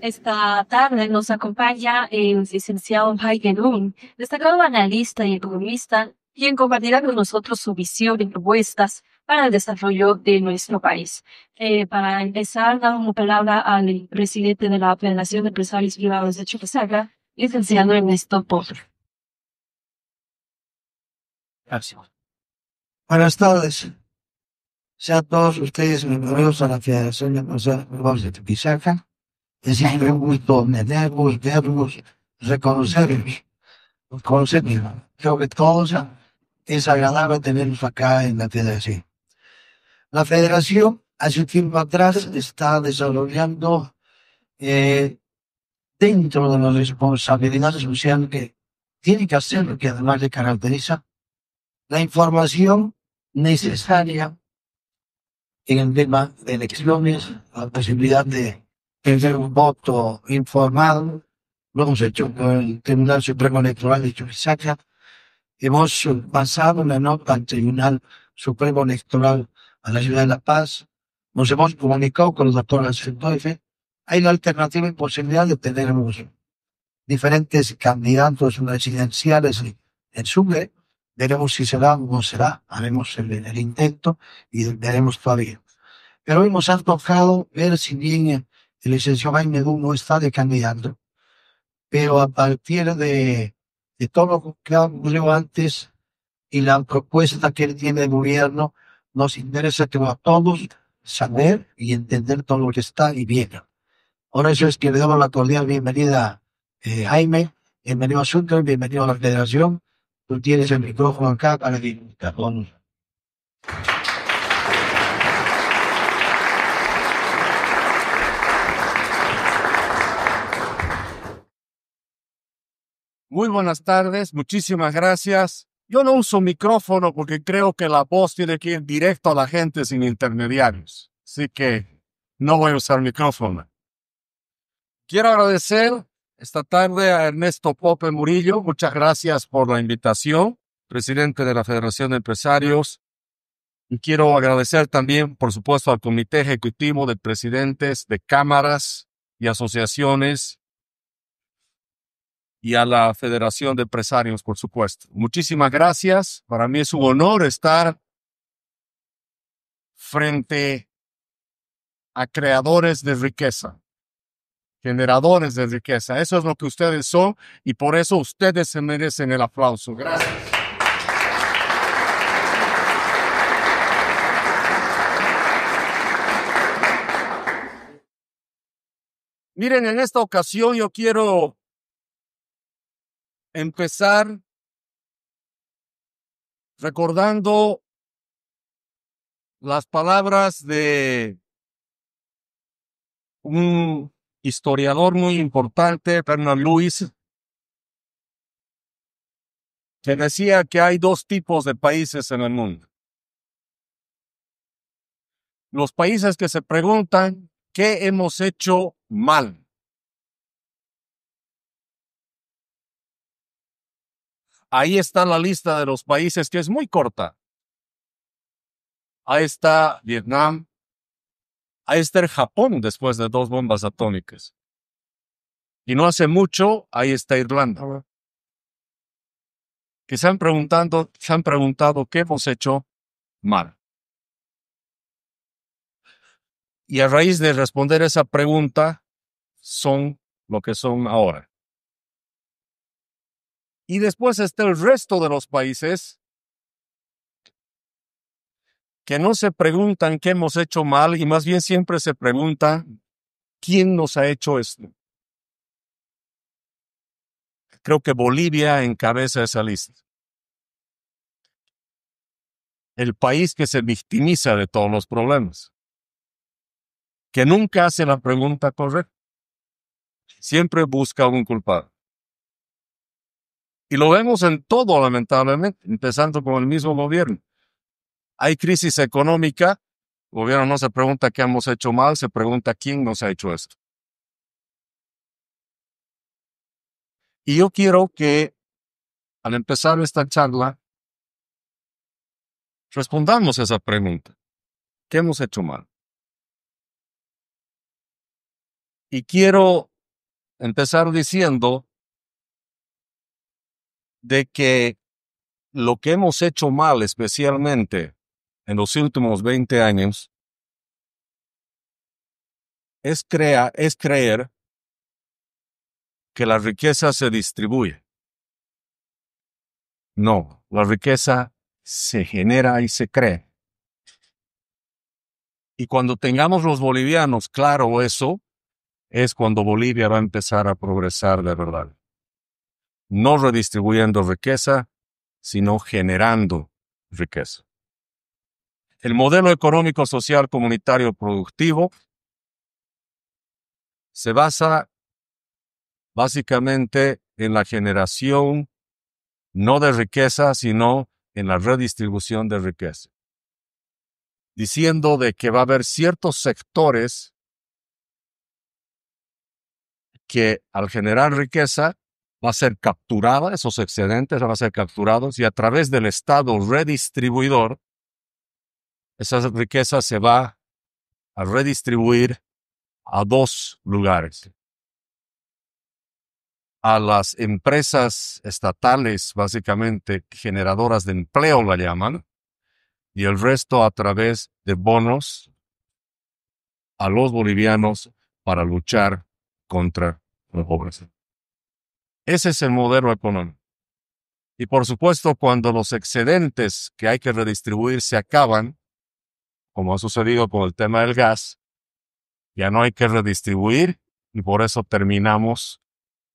Esta tarde nos acompaña el licenciado Jaime Lund, destacado analista y economista, quien compartirá con nosotros su visión y propuestas para el desarrollo de nuestro país. Para empezar, damos la palabra al presidente de la Federación de Empresarios Privados de Chuquisaca, licenciado Ernesto Potro. Gracias. Buenas tardes. Sean todos ustedes bienvenidos a la Federación de Empresarios Privados de Chuquisaca. Es siempre un gusto tenerlos, verlos, reconocerlos, conocerlos. Creo que todos es agradable tenerlos acá en la Federación. La Federación, hace un tiempo atrás, está desarrollando dentro de las responsabilidades sociales que tiene que hacer, lo que además le caracteriza, la información necesaria en el tema de elecciones, la posibilidad de tener un voto informado. Lo hemos hecho con el Tribunal Supremo Electoral de Chuquisaca. Hemos pasado una nota al Tribunal Supremo Electoral a la ciudad de La Paz. Nos hemos comunicado con los doctores del CENTOIFE. Hay la alternativa y posibilidad de tener diferentes candidatos residenciales en Sucre. Veremos si será o no será. Haremos el intento y veremos todavía. Pero hoy nos ha tocado ver si bien el licenciado Jaime Lund no está de candidato, pero a partir de todo lo que ha ocurrido antes y la propuesta que él tiene de gobierno, nos interesa que a todos saber y entender todo lo que está y viene. Por eso es que le damos la cordial bienvenida a Jaime, bienvenido a Sucre, bienvenido a la Federación. Tú tienes el micrófono acá para disfrutar. Muy buenas tardes, muchísimas gracias. Yo no uso micrófono porque creo que la voz tiene que ir directo a la gente sin intermediarios. Así que no voy a usar micrófono. Quiero agradecer esta tarde a Ernesto Pope Murillo. Muchas gracias por la invitación, presidente de la Federación de Empresarios. Y quiero agradecer también, por supuesto, al Comité Ejecutivo de Presidentes de Cámaras y Asociaciones y a la Federación de Empresarios, por supuesto. Muchísimas gracias. Para mí es un honor estar frente a creadores de riqueza, generadores de riqueza. Eso es lo que ustedes son y por eso ustedes se merecen el aplauso. Gracias. Miren, en esta ocasión yo quiero empezar recordando las palabras de un historiador muy importante, Bernard Lewis, que decía que hay dos tipos de países en el mundo. Los países que se preguntan qué hemos hecho mal. Ahí está la lista de los países, que es muy corta. Ahí está Vietnam. Ahí está el Japón después de 2 bombas atómicas. Y no hace mucho, ahí está Irlanda. Que se han preguntado qué hemos hecho mal. Y a raíz de responder esa pregunta, son lo que son ahora. Y después está el resto de los países que no se preguntan qué hemos hecho mal y más bien siempre se preguntan quién nos ha hecho esto. Creo que Bolivia encabeza esa lista. El país que se victimiza de todos los problemas. Que nunca hace la pregunta correcta. Siempre busca un culpable. Y lo vemos en todo, lamentablemente, empezando con el mismo gobierno. Hay crisis económica, el gobierno no se pregunta qué hemos hecho mal, se pregunta quién nos ha hecho esto. Y yo quiero que, al empezar esta charla, respondamos esa pregunta. ¿Qué hemos hecho mal? Y quiero empezar diciendo de que lo que hemos hecho mal, especialmente en los últimos 20 años, es creer que la riqueza se distribuye. No, la riqueza se genera y se crea. Y cuando tengamos los bolivianos claro eso, es cuando Bolivia va a empezar a progresar de verdad. No redistribuyendo riqueza, sino generando riqueza. El modelo económico, social, comunitario, productivo se basa básicamente en la generación no de riqueza, sino en la redistribución de riqueza. Diciendo de que va a haber ciertos sectores que al generar riqueza va a ser capturada, esos excedentes van a ser capturados y a través del Estado redistribuidor, esa riqueza se va a redistribuir a dos lugares. A las empresas estatales, básicamente generadoras de empleo la llaman, y el resto a través de bonos a los bolivianos para luchar contra la pobreza. Ese es el modelo económico. Y por supuesto, cuando los excedentes que hay que redistribuir se acaban, como ha sucedido con el tema del gas, ya no hay que redistribuir y por eso terminamos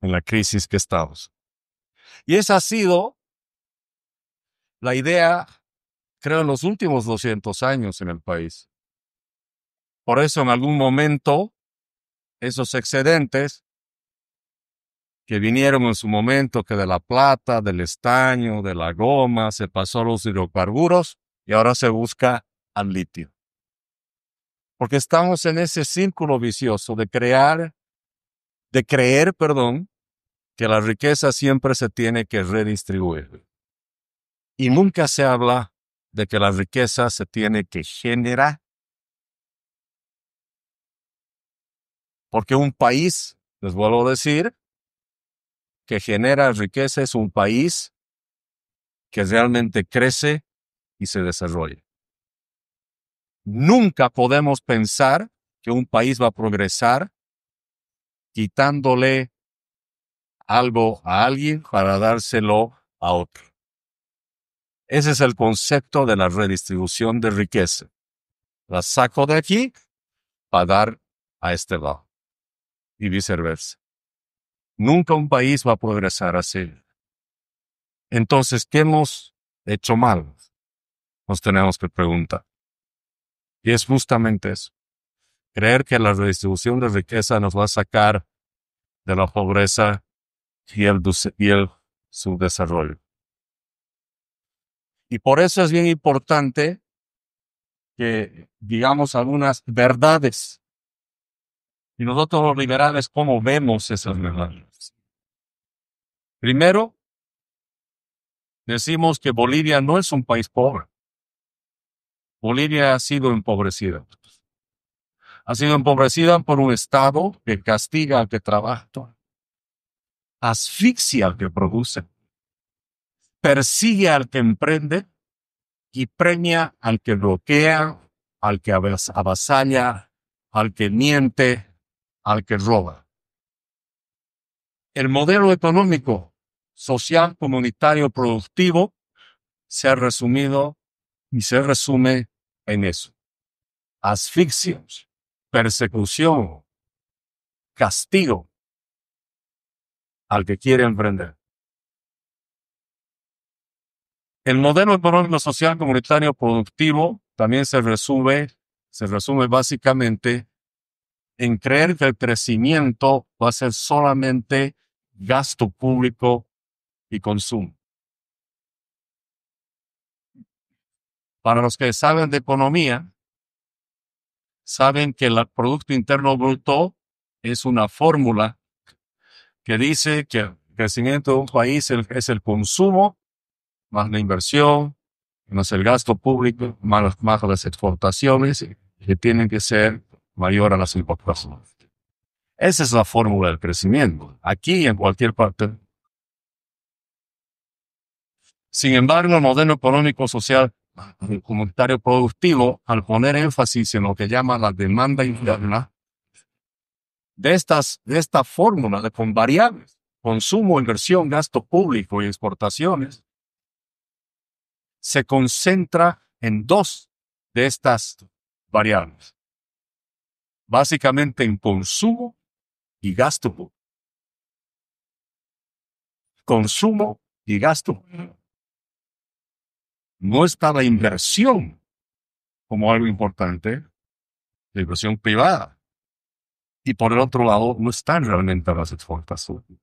en la crisis que estamos. Y esa ha sido la idea, creo, en los últimos 200 años en el país. Por eso en algún momento esos excedentes que vinieron en su momento, que de la plata, del estaño, de la goma, se pasó a los hidrocarburos y ahora se busca al litio. Porque estamos en ese círculo vicioso de creer, que la riqueza siempre se tiene que redistribuir. Y nunca se habla de que la riqueza se tiene que generar. Porque un país, les vuelvo a decir, que genera riqueza es un país que realmente crece y se desarrolla. Nunca podemos pensar que un país va a progresar quitándole algo a alguien para dárselo a otro. Ese es el concepto de la redistribución de riqueza. La saco de aquí para dar a este lado y viceversa. Nunca un país va a progresar así. Entonces, ¿qué hemos hecho mal? Nos tenemos que preguntar. Y es justamente eso. Creer que la redistribución de riqueza nos va a sacar de la pobreza y su desarrollo. Y por eso es bien importante que digamos algunas verdades. Y nosotros los liberales, ¿cómo vemos esas verdades? Primero, decimos que Bolivia no es un país pobre. Bolivia ha sido empobrecida. Ha sido empobrecida por un Estado que castiga al que trabaja, asfixia al que produce, persigue al que emprende y premia al que bloquea, al que avasalla, al que miente, al que roba. El modelo económico, social, comunitario, productivo se ha resumido y se resume en eso. Asfixia, persecución, castigo al que quiere emprender. El modelo económico, social, comunitario, productivo también se resume básicamente en creer que el crecimiento va a ser solamente gasto público y consumo. Para los que saben de economía, saben que el Producto Interno Bruto es una fórmula que dice que el crecimiento de un país es el consumo más la inversión, más el gasto público, más las exportaciones, que tienen que ser mayor a las importaciones. Esa es la fórmula del crecimiento, aquí y en cualquier parte. Sin embargo, el modelo económico social el comunitario productivo, al poner énfasis en lo que llama la demanda interna, de esta fórmula con variables, consumo, inversión, gasto público y exportaciones, se concentra en dos de estas variables. Básicamente en consumo y gasto público. Consumo y gasto público. No está la inversión como algo importante, la inversión privada. Y por el otro lado, no están realmente las exportaciones.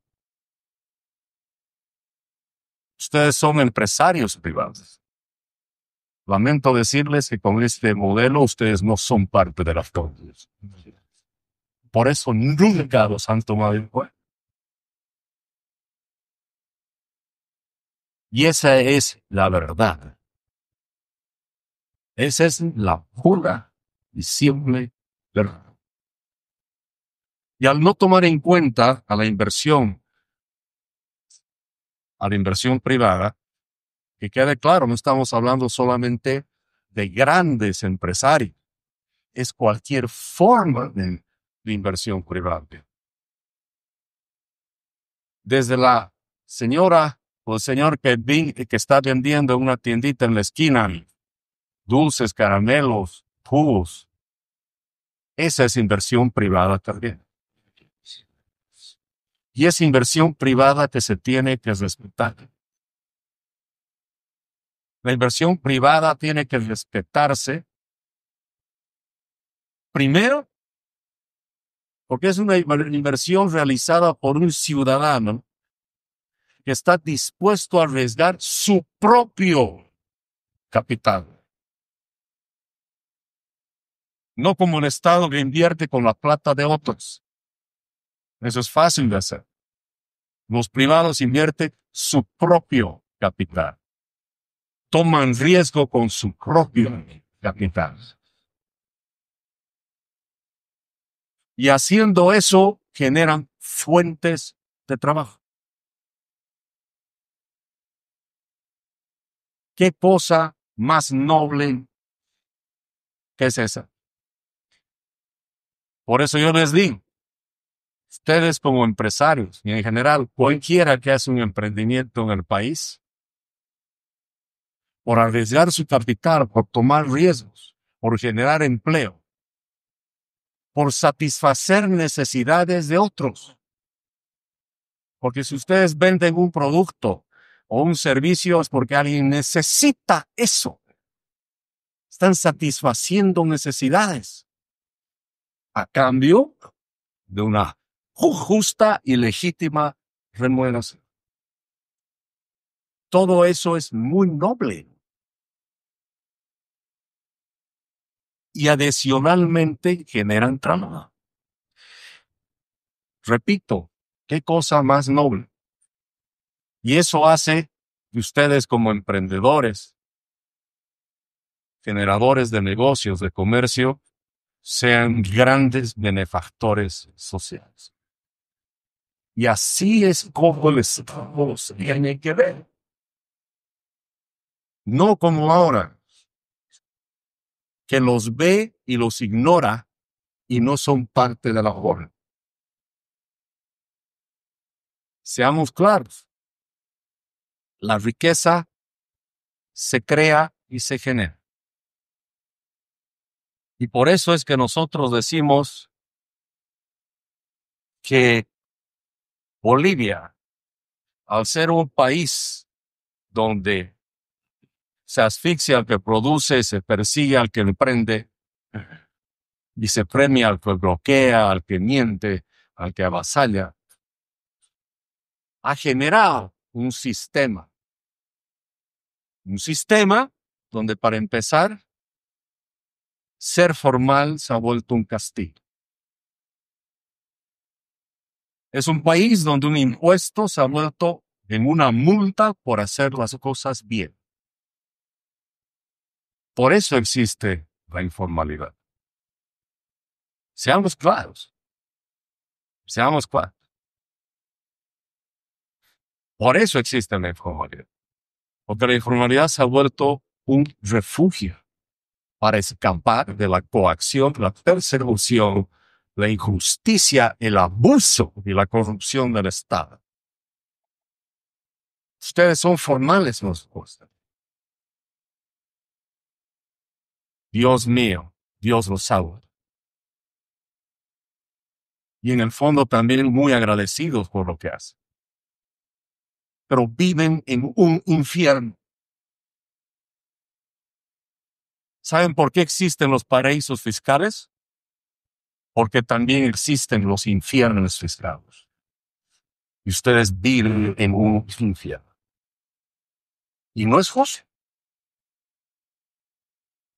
Ustedes son empresarios privados. Lamento decirles que con este modelo ustedes no son parte de las cosas. Por eso nunca los han tomado en cuenta. Y esa es la verdad. Esa es la pura y simple verdad. Y al no tomar en cuenta a la inversión privada, que quede claro, no estamos hablando solamente de grandes empresarios. Es cualquier forma de inversión privada. Desde la señora o el señor que está vendiendo en una tiendita en la esquina, dulces, caramelos, jugos. Esa es inversión privada también. Y es inversión privada que se tiene que respetar. La inversión privada tiene que respetarse. Primero, porque es una inversión realizada por un ciudadano que está dispuesto a arriesgar su propio capital. No como el Estado que invierte con la plata de otros. Eso es fácil de hacer. Los privados invierten su propio capital. Toman riesgo con su propio capital. Y haciendo eso, generan fuentes de trabajo. ¿Qué cosa más noble que es esa? Por eso yo les digo, ustedes como empresarios y en general cualquiera que hace un emprendimiento en el país, por arriesgar su capital, por tomar riesgos, por generar empleo, por satisfacer necesidades de otros. Porque si ustedes venden un producto o un servicio es porque alguien necesita eso. Están satisfaciendo necesidades a cambio de una justa y legítima remuneración. Todo eso es muy noble. Y adicionalmente generan trabajo. Repito, qué cosa más noble. Y eso hace que ustedes como emprendedores, generadores de negocios, de comercio, sean grandes benefactores sociales. Y así es como el Estado tiene que ver. No como ahora, que los ve y los ignora y no son parte de la obra. Seamos claros. La riqueza se crea y se genera. Y por eso es que nosotros decimos que Bolivia, al ser un país donde se asfixia al que produce, se persigue al que emprende y se premia al que bloquea, al que miente, al que avasalla, ha generado un sistema donde para empezar, ser formal se ha vuelto un castigo. Es un país donde un impuesto se ha vuelto en una multa por hacer las cosas bien. Por eso existe la informalidad. Seamos claros. Seamos claros. Por eso existe la informalidad. Porque la informalidad se ha vuelto un refugio para escapar de la coacción, la persecución, la injusticia, el abuso y la corrupción del Estado. Ustedes son formales, nos consta. Dios mío, Dios los salva. Y en el fondo también muy agradecidos por lo que hacen. Pero viven en un infierno. ¿Saben por qué existen los paraísos fiscales? Porque también existen los infiernos fiscales. Y ustedes viven en un infierno. Y no es justo.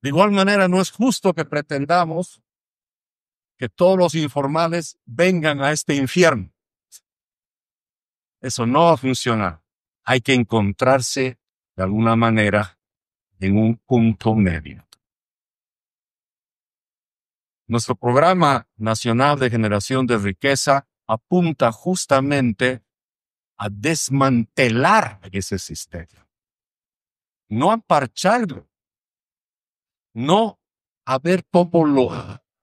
De igual manera, no es justo que pretendamos que todos los informales vengan a este infierno. Eso no va a funcionar. Hay que encontrarse de alguna manera en un punto medio. Nuestro Programa Nacional de Generación de Riqueza apunta justamente a desmantelar ese sistema. No a parcharlo. No a ver cómo lo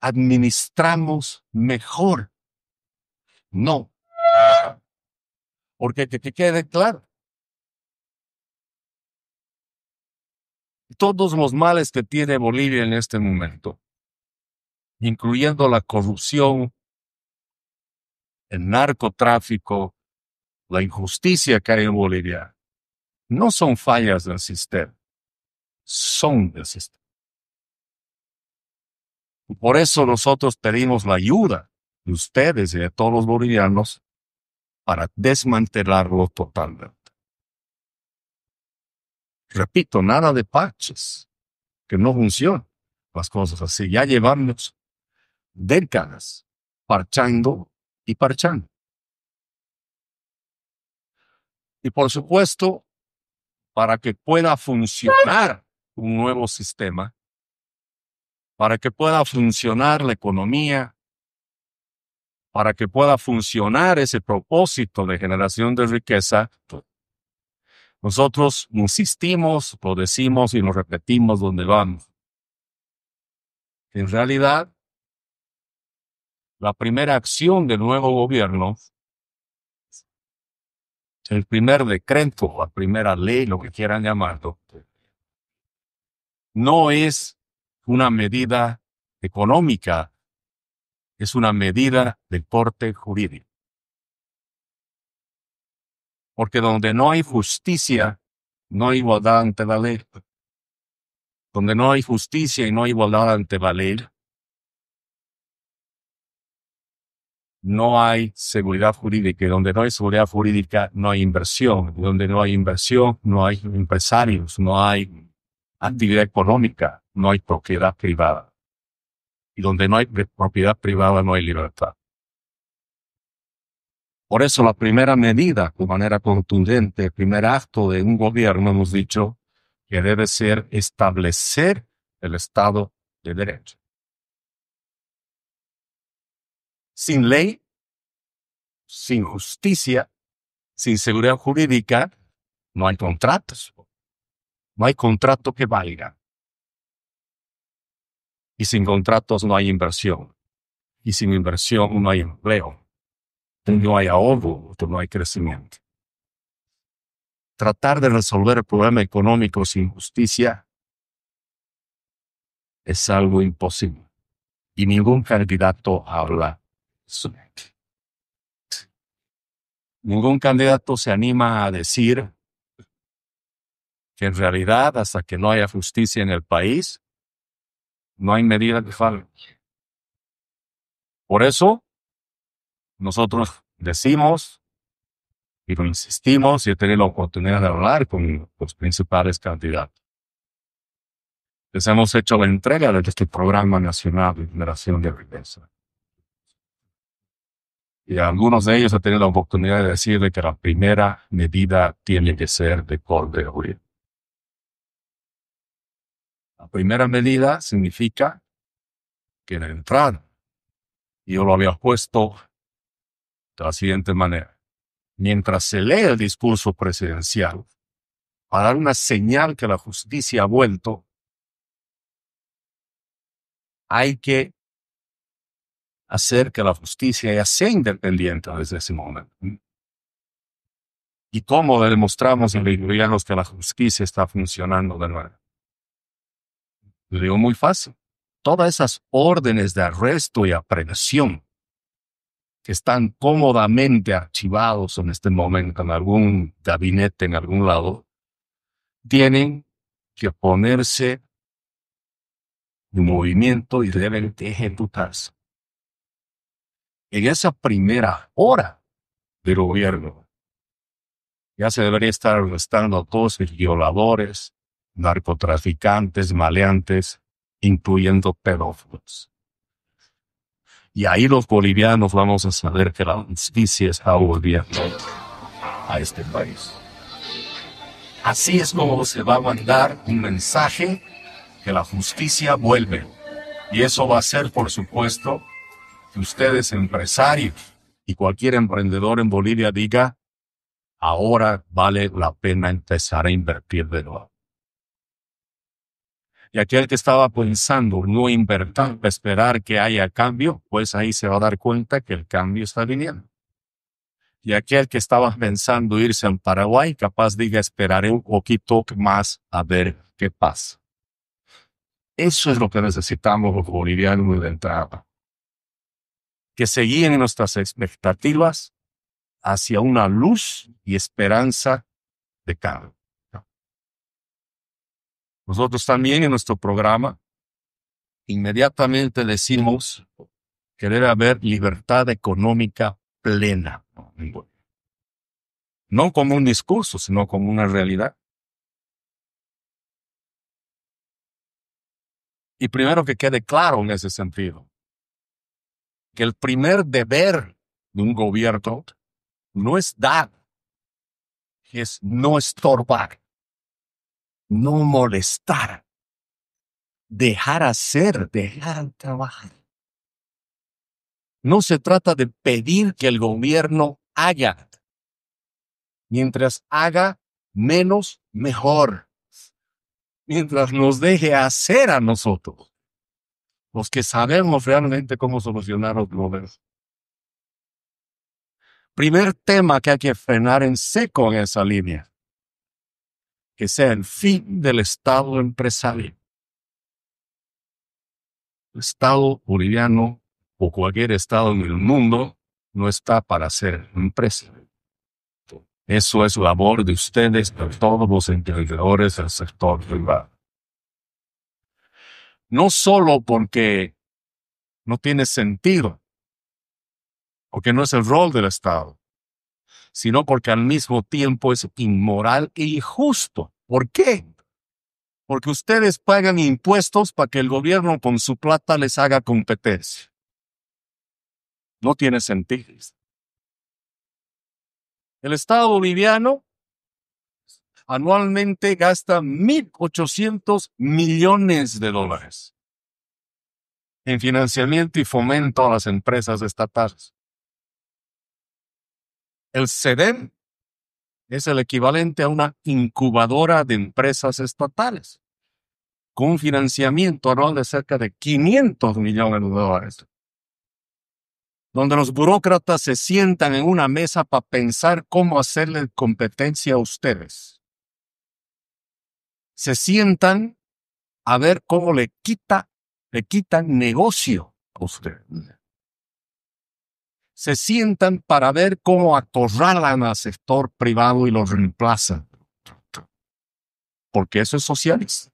administramos mejor. No. Porque que quede claro. Todos los males que tiene Bolivia en este momento, incluyendo la corrupción, el narcotráfico, la injusticia que hay en Bolivia, no son fallas del sistema, son del sistema. Por eso nosotros pedimos la ayuda de ustedes y de todos los bolivianos para desmantelarlo totalmente. Repito, nada de parches, que no funcionan las cosas así. Ya llevamos décadas parchando y parchando. Y por supuesto, para que pueda funcionar un nuevo sistema, para que pueda funcionar la economía, para que pueda funcionar ese propósito de generación de riqueza, nosotros insistimos, lo decimos y lo repetimos donde vamos. En realidad, la primera acción del nuevo gobierno, el primer decreto, la primera ley, lo que quieran llamarlo, no es una medida económica, es una medida de corte jurídico. Porque donde no hay justicia, no hay igualdad ante la ley. Donde no hay justicia y no hay igualdad ante la ley, no hay seguridad jurídica. Y donde no hay seguridad jurídica, no hay inversión. Y donde no hay inversión, no hay empresarios, no hay actividad económica, no hay propiedad privada. Y donde no hay propiedad privada, no hay libertad. Por eso la primera medida, de manera contundente, el primer acto de un gobierno, hemos dicho que debe ser establecer el Estado de Derecho. Sin ley, sin justicia, sin seguridad jurídica, no hay contratos. No hay contrato que valga. Y sin contratos no hay inversión. Y sin inversión no hay empleo. No hay ahorro, no hay crecimiento. Tratar de resolver el problema económico sin justicia es algo imposible. Y ningún candidato habla sobre eso. Ningún candidato se anima a decir que en realidad, hasta que no haya justicia en el país, no hay medida que valga. Por eso, nosotros decimos y lo insistimos y he tenido la oportunidad de hablar con los principales candidatos. Les hemos hecho la entrega de este Programa Nacional de Generación de Riqueza. Y a algunos de ellos he tenido la oportunidad de decirle que la primera medida tiene que ser de corte jurídico. La primera medida significa que de entrada, yo lo había puesto de la siguiente manera. Mientras se lee el discurso presidencial, para dar una señal que la justicia ha vuelto, hay que hacer que la justicia ya sea independiente desde ese momento. ¿Y cómo demostramos en bolivianos que la justicia está funcionando de nuevo? Lo digo muy fácil. Todas esas órdenes de arresto y aprehensión que están cómodamente archivados en este momento en algún gabinete, en algún lado, tienen que ponerse en movimiento y deben ejecutarse. En esa primera hora del gobierno, ya se debería estar arrestando a todos los violadores, narcotraficantes, maleantes, incluyendo pedófilos. Y ahí los bolivianos vamos a saber que la justicia está volviendo a este país. Así es como se va a mandar un mensaje que la justicia vuelve. Y eso va a ser, por supuesto, que ustedes empresarios y cualquier emprendedor en Bolivia diga, ahora vale la pena empezar a invertir de nuevo. Y aquel que estaba pensando no invertir, esperar que haya cambio, pues ahí se va a dar cuenta que el cambio está viniendo. Y aquel que estaba pensando irse al Paraguay, capaz diga, esperaré un poquito más a ver qué pasa. Eso es lo que necesitamos los bolivianos de entrada. Que se guíen nuestras expectativas hacia una luz y esperanza de cambio. Nosotros también en nuestro programa inmediatamente decimos que debe haber libertad económica plena. No como un discurso, sino como una realidad. Y primero que quede claro en ese sentido, que el primer deber de un gobierno no es dar, es no estorbar, no molestar, dejar hacer, dejar trabajar. No se trata de pedir que el gobierno haga. Mientras haga, menos, mejor. Mientras nos deje hacer a nosotros, los que sabemos realmente cómo solucionar los problemas. Primer tema que hay que frenar en seco en esa línea, que sea el fin del Estado empresarial. El Estado boliviano o cualquier Estado en el mundo no está para ser empresa. Eso es labor de ustedes, de todos los emprendedores del sector privado. No solo porque no tiene sentido, porque no es el rol del Estado, sino porque al mismo tiempo es inmoral e injusto. ¿Por qué? Porque ustedes pagan impuestos para que el gobierno con su plata les haga competencia. No tiene sentido. El Estado boliviano anualmente gasta 1.800 millones de dólares en financiamiento y fomento a las empresas estatales. El SEDEN es el equivalente a una incubadora de empresas estatales, con un financiamiento anual de cerca de 500 millones de dólares, donde los burócratas se sientan en una mesa para pensar cómo hacerle competencia a ustedes. Se sientan a ver cómo le quitan negocio a ustedes. Se sientan para ver cómo acorralan al sector privado y lo reemplazan. Porque eso es socialismo.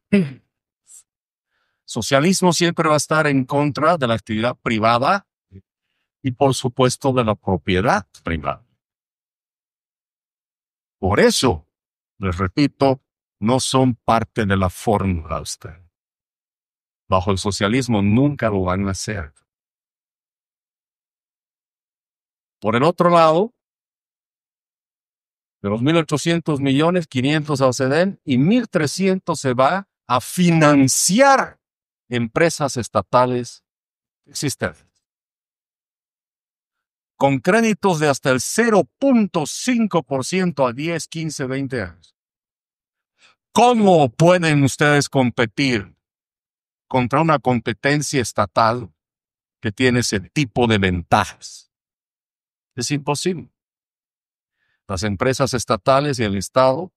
Socialismo siempre va a estar en contra de la actividad privada y, por supuesto, de la propiedad privada. Por eso, les repito, no son parte de la fórmula ustedes. Bajo el socialismo nunca lo van a hacer. Por el otro lado, de los 1.800 millones, 500 al SEDEN y 1.300 se va a financiar empresas estatales existentes. con créditos de hasta el 0.5% a 10, 15, 20 años. ¿Cómo pueden ustedes competir contra una competencia estatal que tiene ese tipo de ventajas? Es imposible. Las empresas estatales y el Estado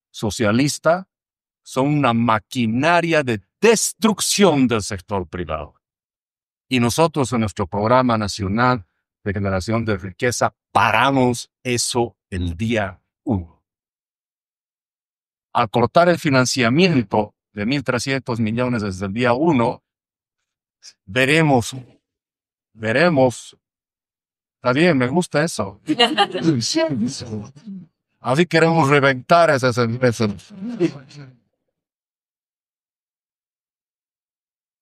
socialista son una maquinaria de destrucción del sector privado. Y nosotros en nuestro programa nacional de generación de riqueza paramos eso el día 1. Al cortar el financiamiento de 1.300 millones desde el día 1, veremos. Está bien, me gusta eso. Así queremos reventar esas empresas.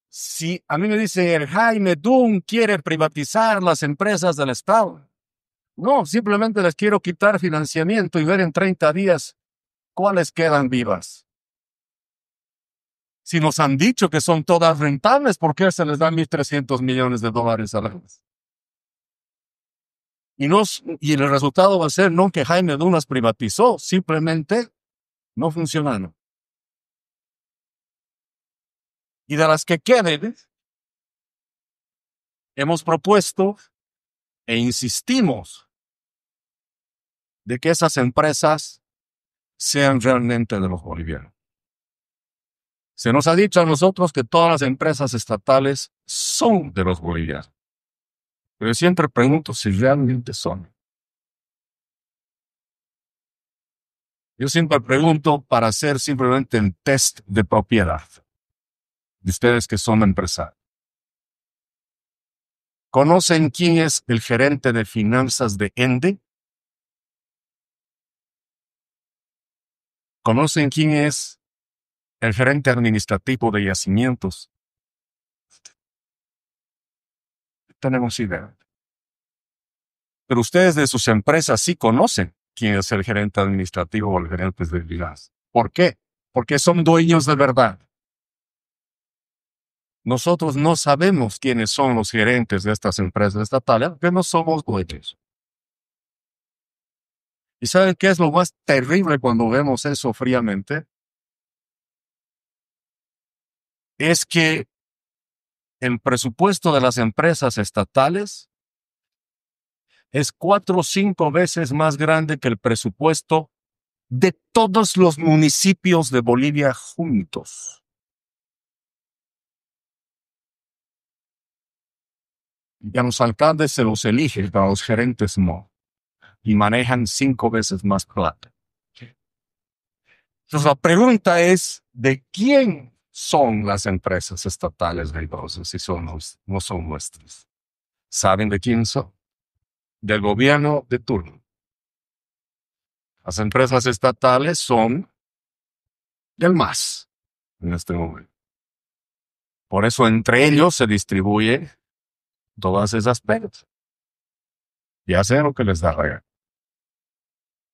Si a mí me dice el Jaime Dunn quiere privatizar las empresas del Estado, no, simplemente les quiero quitar financiamiento y ver en 30 días cuáles quedan vivas. Si nos han dicho que son todas rentables, ¿por qué se les dan 1.300 millones de dólares a la vez? Y el resultado va a ser no que Jaime Dunn las privatizó, simplemente no funcionaron. Y de las que queden, hemos propuesto e insistimos de que esas empresas sean realmente de los bolivianos. Se nos ha dicho a nosotros que todas las empresas estatales son de los bolivianos. Pero yo siempre pregunto si realmente son. Yo siempre pregunto para hacer simplemente el test de propiedad de ustedes que son empresarios. ¿Conocen quién es el gerente de finanzas de ENDE? ¿Conocen quién es el gerente administrativo de yacimientos? Tenemos idea. Pero ustedes de sus empresas sí conocen quién es el gerente administrativo o el gerente de finanzas. ¿Por qué? Porque son dueños de verdad. Nosotros no sabemos quiénes son los gerentes de estas empresas estatales porque no somos dueños. ¿Y saben qué es lo más terrible cuando vemos eso fríamente? Es que el presupuesto de las empresas estatales es 4 o 5 veces más grande que el presupuesto de todos los municipios de Bolivia juntos. Y a los alcaldes se los elige, pero a los gerentes no. Y manejan 5 veces más plata. Entonces la pregunta es, ¿de quién son las empresas estatales entonces si no son nuestras? ¿Saben de quién son? Del gobierno de turno. Las empresas estatales son del MAS en este momento. Por eso entre ellos se distribuye todas esas penas. Y hacen lo que les da la gana.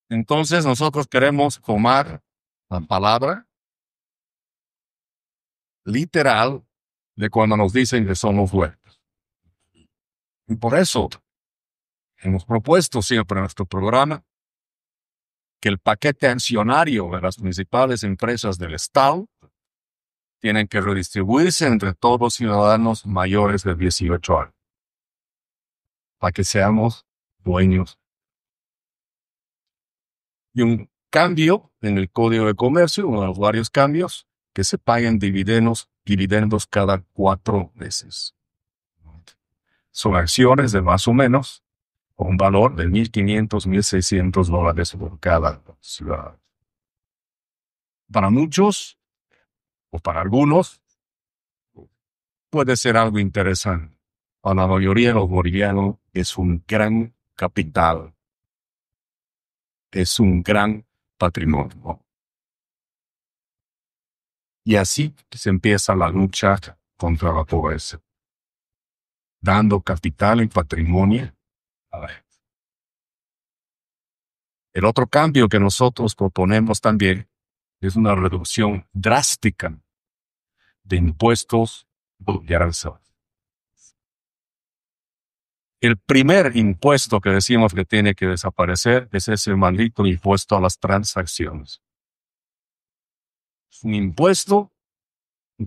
Entonces nosotros queremos tomar la palabra literal de cuando nos dicen que somos buenos. Y por eso hemos propuesto siempre en nuestro programa que el paquete accionario de las principales empresas del Estado tienen que redistribuirse entre todos los ciudadanos mayores de 18 años para que seamos dueños. Y un cambio en el Código de Comercio, uno de los varios cambios, que se paguen dividendos cada 4 meses. Son acciones de más o menos con un valor de $1.500, $1.600 por cada ciudadano. Para muchos, o para algunos, puede ser algo interesante. Para la mayoría de los bolivianos es un gran capital. Es un gran patrimonio. Y así se empieza la lucha contra la pobreza. Dando capital y patrimonio a la gente. El otro cambio que nosotros proponemos también es una reducción drástica de impuestos y aranceles. El primer impuesto que decimos que tiene que desaparecer es ese maldito impuesto a las transacciones. Es un impuesto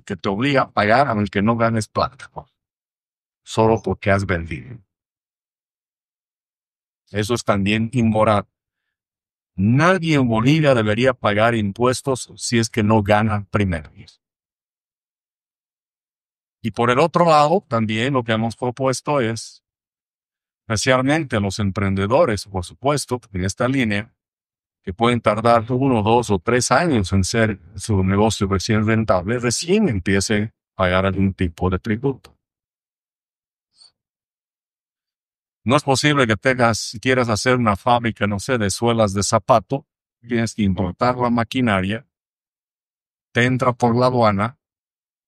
que te obliga a pagar aunque no ganes plata, solo porque has vendido. Eso es también inmoral. Nadie en Bolivia debería pagar impuestos si es que no gana primero. Y por el otro lado, también lo que hemos propuesto es, especialmente los emprendedores, por supuesto, en esta línea, que pueden tardar 1, 2 o 3 años en ser su negocio recién rentable, recién empiecen a pagar algún tipo de tributo. No es posible que si quieras hacer una fábrica, no sé, de suelas de zapato, tienes que importar la maquinaria, te entra por la aduana,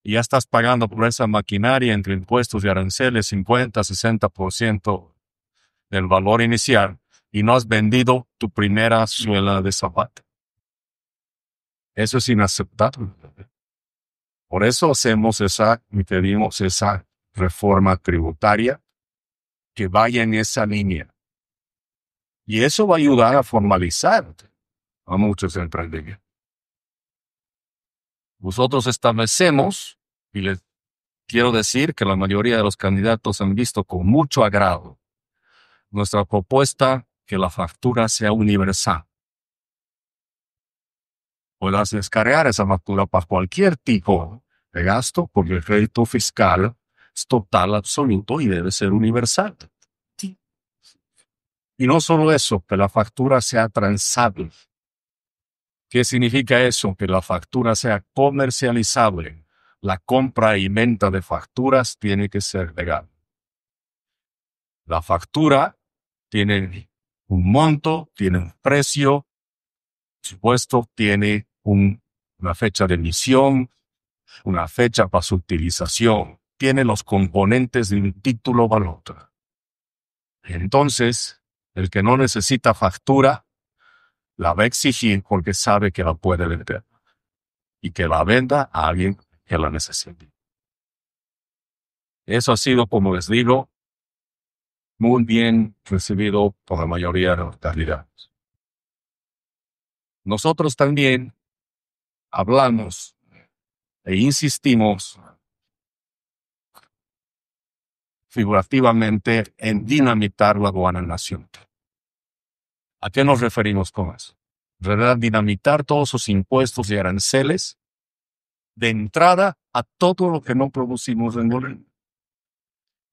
y ya estás pagando por esa maquinaria entre impuestos y aranceles 50, 60% del valor inicial, y no has vendido tu primera suela de zapato. Eso es inaceptable. Por eso pedimos esa reforma tributaria que vaya en esa línea. Y eso va a ayudar a formalizar a muchos emprendimientos. Nosotros establecemos, y les quiero decir que la mayoría de los candidatos han visto con mucho agrado nuestra propuesta que la factura sea universal. Puedas descargar esa factura para cualquier tipo de gasto porque el crédito fiscal es total, absoluto y debe ser universal. Y no solo eso, que la factura sea transable. ¿Qué significa eso? Que la factura sea comercializable. La compra y venta de facturas tiene que ser legal. La factura tiene un monto, tiene un precio, por supuesto, tiene una fecha de emisión, una fecha para su utilización, tiene los componentes de un título valor. Entonces, el que no necesita factura, la va a exigir porque sabe que la puede vender y que la venda a alguien que la necesite. Eso ha sido, como les digo, muy bien recibido por la mayoría de los candidatos. Nosotros también hablamos e insistimos figurativamente en dinamitar la aduana nacional. ¿A qué nos referimos con eso? En realidad, dinamitar todos sus impuestos y aranceles de entrada a todo lo que no producimos en Bolivia.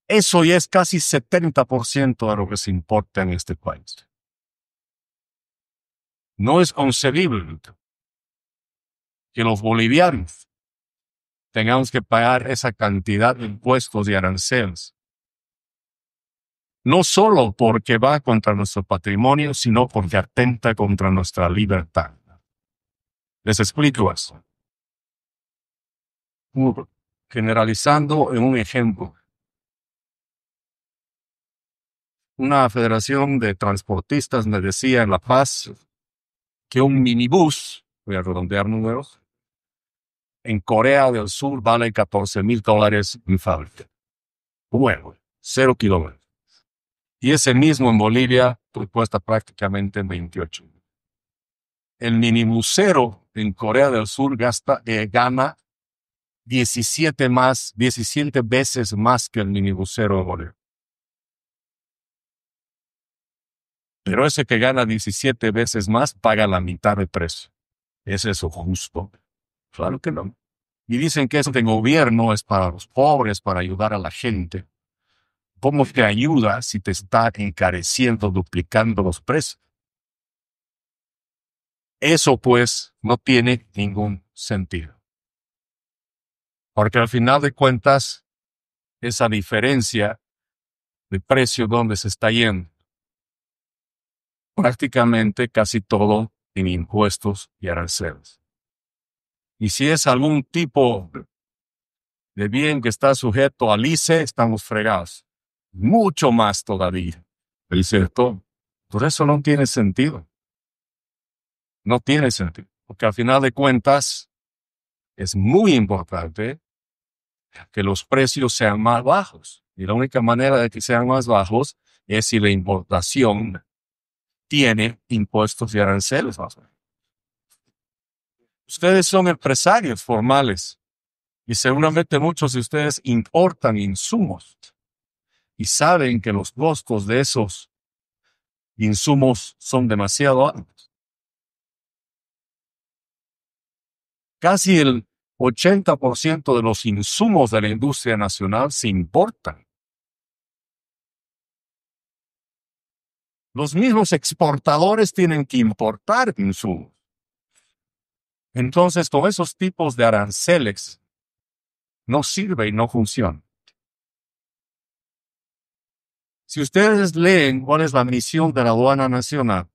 Eso ya es casi 70% de lo que se importa en este país. No es concebible que los bolivianos tengamos que pagar esa cantidad de impuestos y aranceles. No solo porque va contra nuestro patrimonio, sino porque atenta contra nuestra libertad. Les explico eso. Generalizando en un ejemplo. Una federación de transportistas me decía en La Paz que un minibús, voy a redondear números, en Corea del Sur vale $14,000 en fábrica. Bueno, 0 kilómetros. Y ese mismo en Bolivia cuesta prácticamente 28. El minibusero en Corea del Sur gana 17 veces más que el minibusero de Bolivia. Pero ese que gana 17 veces más paga la mitad de precio. ¿Es eso justo? Claro que no. Y dicen que eso de gobierno es para los pobres, para ayudar a la gente. ¿Cómo te ayuda si te está encareciendo, duplicando los precios? Eso pues no tiene ningún sentido. Porque al final de cuentas, esa diferencia de precio donde se está yendo, prácticamente casi todo en impuestos y aranceles. Y si es algún tipo de bien que está sujeto al ICE, estamos fregados. Mucho más todavía. ¿Es cierto? Por eso no tiene sentido. No tiene sentido. Porque al final de cuentas, es muy importante que los precios sean más bajos. Y la única manera de que sean más bajos es si la importación tiene impuestos y aranceles más bajos. Ustedes son empresarios formales y seguramente muchos de ustedes importan insumos y saben que los costos de esos insumos son demasiado altos. Casi el 80% de los insumos de la industria nacional se importan. Los mismos exportadores tienen que importar insumos. Entonces, con esos tipos de aranceles, no sirve y no funciona. Si ustedes leen cuál es la misión de la aduana nacional,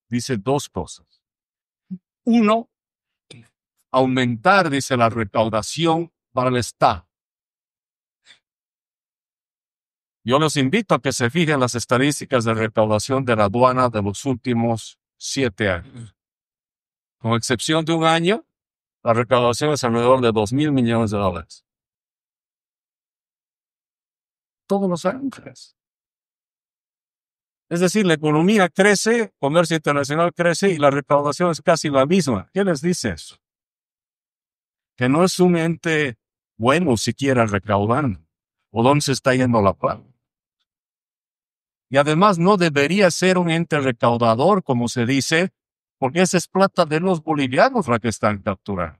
dice dos cosas. Uno, aumentar, dice, la recaudación para el Estado. Yo los invito a que se fijen las estadísticas de recaudación de la aduana de los últimos 7 años. Con excepción de un año, la recaudación es alrededor de 2,000 millones de dólares. Todos los años. Es decir, la economía crece, comercio internacional crece y la recaudación es casi la misma. ¿Qué les dice eso? Que no es un ente bueno siquiera recaudando. ¿O dónde se está yendo la plata? Y además no debería ser un ente recaudador, como se dice, porque esa es plata de los bolivianos la que están capturando.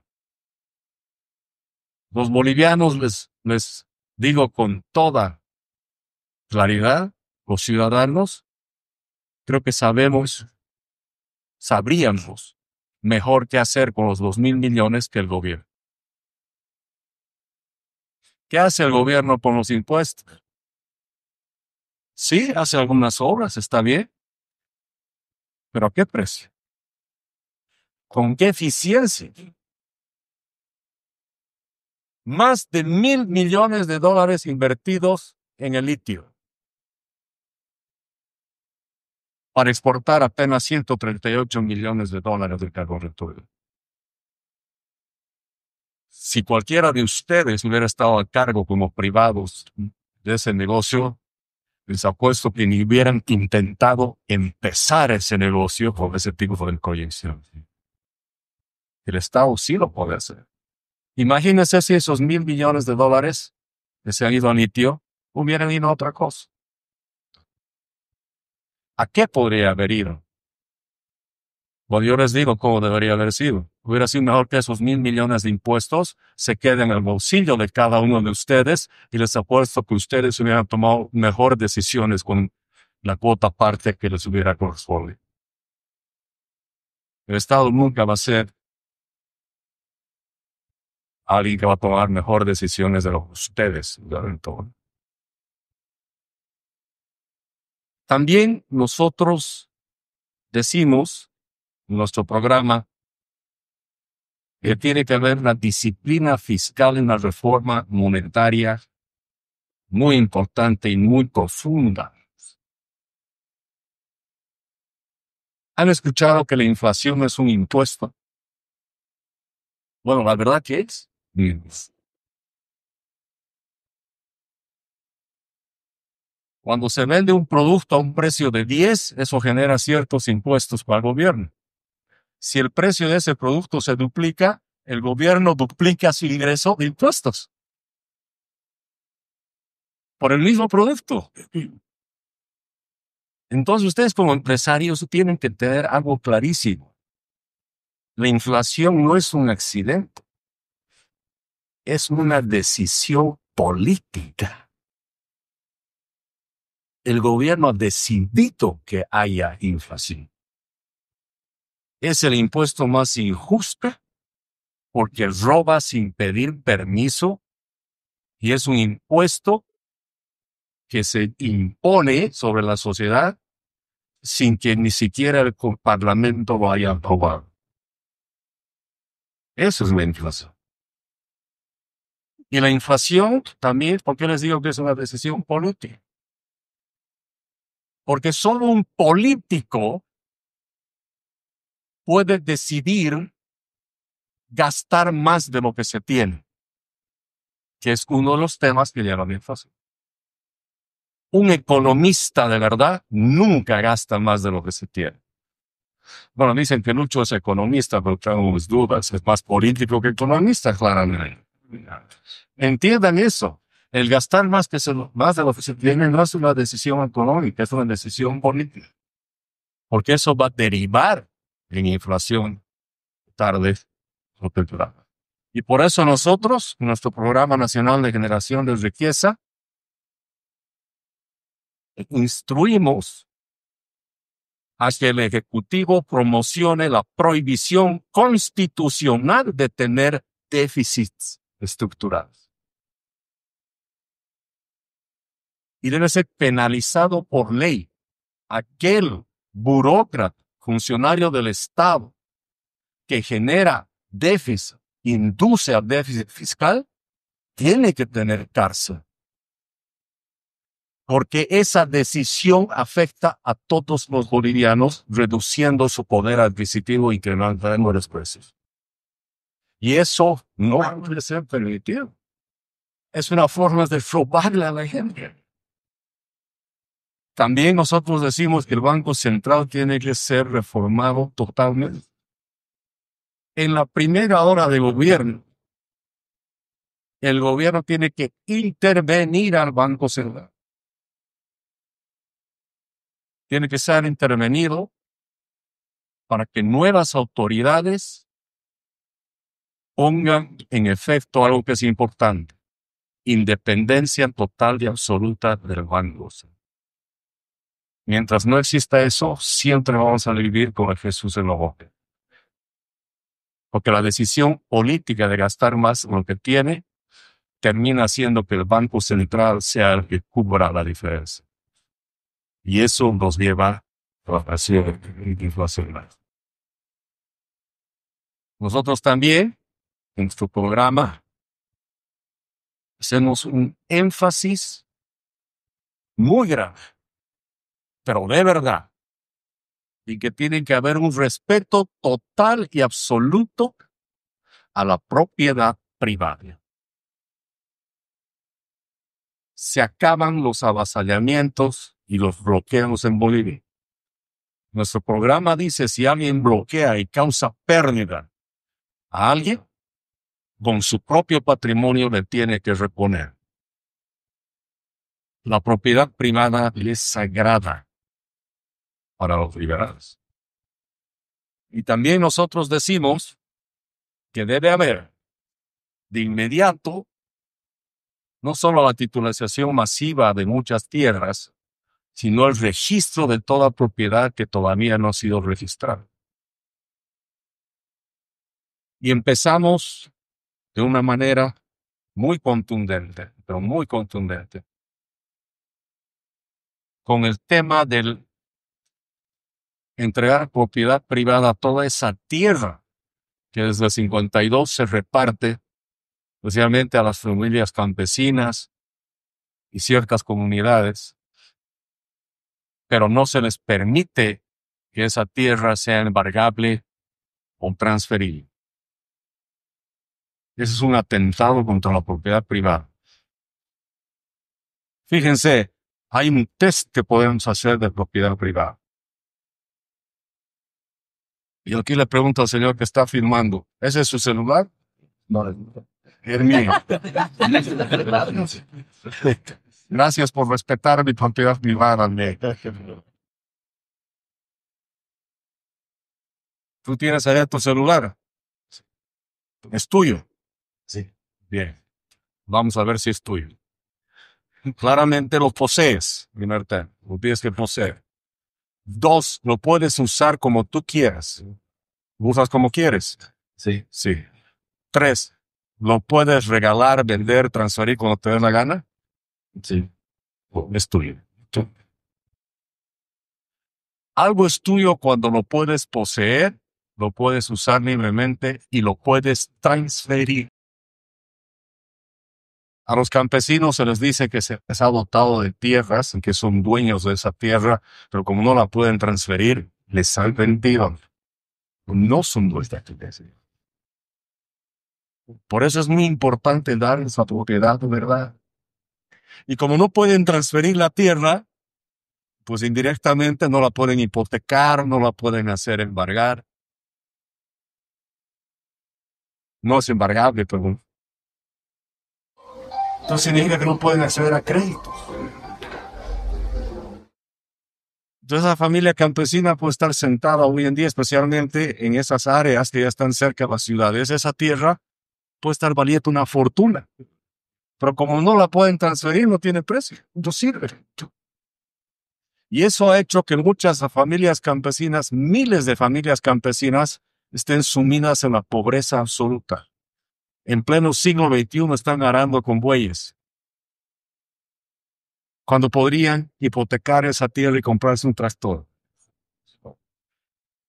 Los bolivianos, les digo con toda claridad, los ciudadanos, creo que sabríamos mejor qué hacer con los 2,000 millones que el gobierno. ¿Qué hace el gobierno con los impuestos? Sí, hace algunas obras, está bien. ¿Pero a qué precio? ¿Con qué eficiencia? Más de 1,000 millones de dólares invertidos en el litio para exportar apenas 138 millones de dólares de carbonato. Si cualquiera de ustedes hubiera estado a cargo como privados de ese negocio, les apuesto que ni hubieran intentado empezar ese negocio con ese tipo de proyección. El Estado sí lo puede hacer. Imagínense si esos 1,000 millones de dólares que se han ido a litio hubieran ido a otra cosa. ¿A qué podría haber ido? Bueno, yo les digo cómo debería haber sido. Hubiera sido mejor que esos 1,000 millones de impuestos se queden en el bolsillo de cada uno de ustedes y les apuesto que ustedes hubieran tomado mejores decisiones con la cuota parte que les hubiera correspondido. El Estado nunca va a ser alguien que va a tomar mejores decisiones de lo que ustedes deben tomar. También nosotros decimos en nuestro programa que tiene que haber una disciplina fiscal en la reforma monetaria muy importante y muy profunda. ¿Han escuchado que la inflación es un impuesto? Bueno, la verdad que es. Cuando se vende un producto a un precio de 10, eso genera ciertos impuestos para el gobierno. Si el precio de ese producto se duplica, el gobierno duplica su ingreso de impuestos por el mismo producto. Entonces ustedes como empresarios tienen que tener algo clarísimo. La inflación no es un accidente, es una decisión política. El gobierno ha decidido que haya inflación. Es el impuesto más injusto porque roba sin pedir permiso y es un impuesto que se impone sobre la sociedad sin que ni siquiera el Parlamento lo haya aprobado. Eso es la inflación. Y la inflación también, ¿por qué les digo que es una decisión política? Porque solo un político puede decidir gastar más de lo que se tiene, que es uno de los temas que lleva la inflación. Un economista de verdad nunca gasta más de lo que se tiene. Bueno, dicen que Lucho es economista, pero tengo mis dudas. Es más político que economista, claramente. Entiendan eso. El gastar más de lo que se tiene no es una decisión económica, es una decisión política. Porque eso va a derivar en inflación tarde o temprano. Y por eso nosotros, nuestro Programa Nacional de Generación de Riqueza, instruimos a que el Ejecutivo promocione la prohibición constitucional de tener déficits estructurales. Y debe ser penalizado por ley aquel burócrata, funcionario del Estado, que genera déficit, induce al déficit fiscal, tiene que tener cárcel. Porque esa decisión afecta a todos los bolivianos, reduciendo su poder adquisitivo y incrementando los precios. Y eso no puede ser permitido. Es una forma de robarle a la gente. También nosotros decimos que el Banco Central tiene que ser reformado totalmente. En la primera hora de gobierno, el gobierno tiene que intervenir al Banco Central. Tiene que ser intervenido para que nuevas autoridades pongan en efecto algo que es importante: independencia total y absoluta del Banco Central. Mientras no exista eso, siempre vamos a vivir con el Jesús en la boca. Porque la decisión política de gastar más de lo que tiene termina haciendo que el Banco Central sea el que cubra la diferencia. Y eso nos lleva a la inflación. Nosotros también, en nuestro programa, hacemos un énfasis muy grande, pero de verdad, y que tiene que haber un respeto total y absoluto a la propiedad privada. Se acaban los avasallamientos y los bloqueos en Bolivia. Nuestro programa dice: si alguien bloquea y causa pérdida a alguien, con su propio patrimonio le tiene que reponer. La propiedad privada es sagrada para los liberales. Y también nosotros decimos que debe haber de inmediato no solo la titularización masiva de muchas tierras, sino el registro de toda propiedad que todavía no ha sido registrada. Y empezamos de una manera muy contundente, pero muy contundente, con el tema del entregar propiedad privada a toda esa tierra que desde el 52 se reparte, especialmente a las familias campesinas y ciertas comunidades, pero no se les permite que esa tierra sea embargable o transferible. Ese es un atentado contra la propiedad privada. Fíjense, hay un test que podemos hacer de propiedad privada. Y aquí le pregunto al señor que está filmando: ¿ese es su celular? No, es el mío. Gracias por respetar mi propiedad privada. ¿Tú tienes allá tu celular? ¿Es tuyo? Sí. Bien. Vamos a ver si es tuyo. Claramente lo posees, primer tema. Lo tienes que poseer. 2, lo puedes usar como tú quieras. ¿Usas como quieres? Sí. Sí. 3, lo puedes regalar, vender, transferir cuando te dé la gana. Sí. Es tuyo. Algo es tuyo cuando lo puedes poseer, lo puedes usar libremente y lo puedes transferir. A los campesinos se les dice que se les ha dotado de tierras, que son dueños de esa tierra, pero como no la pueden transferir, les han vendido. No son dueños de tierra. Por eso es muy importante dar esa propiedad de verdad. Y como no pueden transferir la tierra, pues indirectamente no la pueden hipotecar, no la pueden hacer embargar. No es embargable, perdón. Entonces significa que no pueden acceder a créditos. Entonces la familia campesina puede estar sentada hoy en día, especialmente en esas áreas que ya están cerca de las ciudades. Esa tierra puede estar valiendo una fortuna. Pero como no la pueden transferir, no tiene precio. No sirve. Y eso ha hecho que muchas familias campesinas, miles de familias campesinas, estén sumidas en la pobreza absoluta. En pleno siglo XXI están arando con bueyes, cuando podrían hipotecar esa tierra y comprarse un tractor.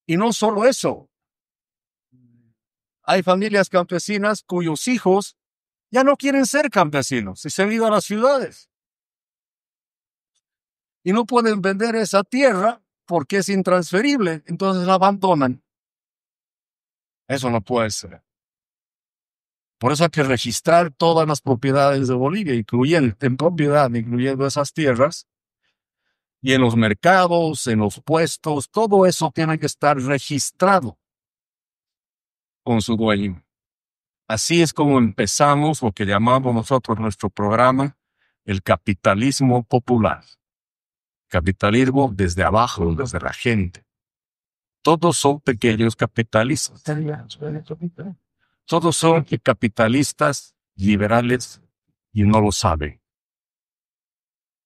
Y no solo eso, hay familias campesinas cuyos hijos ya no quieren ser campesinos y se han ido a las ciudades. Y no pueden vender esa tierra porque es intransferible, entonces la abandonan. Eso no puede ser. Por eso hay que registrar todas las propiedades de Bolivia, incluyendo esas tierras, y en los mercados, en los puestos, todo eso tiene que estar registrado con su dueño. Así es como empezamos lo que llamamos nosotros nuestro programa, el capitalismo popular. Capitalismo desde abajo, desde la gente. Todos son pequeños capitalistas. Todos son capitalistas liberales y no lo saben.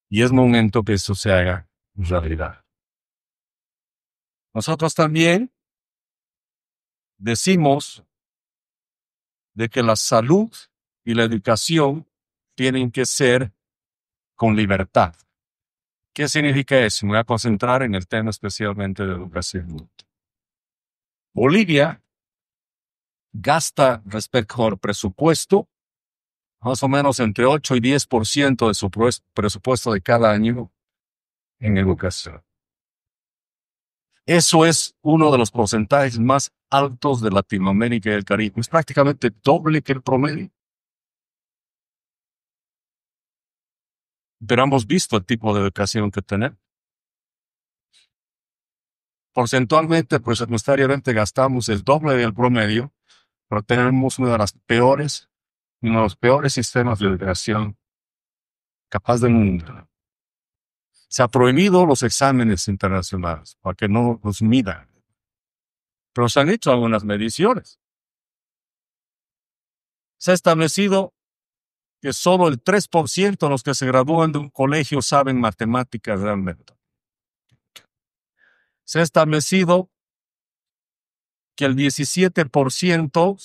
Y es momento que eso se haga realidad. Nosotros también decimos de que la salud y la educación tienen que ser con libertad. ¿Qué significa eso? Me voy a concentrar en el tema especialmente de educación. Bolivia gasta respecto al presupuesto más o menos entre 8 y 10% de su presupuesto de cada año en educación. Eso es uno de los porcentajes más altos de Latinoamérica y el Caribe. Es prácticamente doble que el promedio. Pero hemos visto el tipo de educación que tenemos. Porcentualmente, presupuestariamente gastamos el doble del promedio, pero tenemos uno de los peores sistemas de educación capaz del mundo. Se ha prohibido los exámenes internacionales para que no los midan. Pero se han hecho algunas mediciones. Se ha establecido que solo el 3% de los que se gradúan de un colegio saben matemáticas realmente. Se ha establecido que el 17%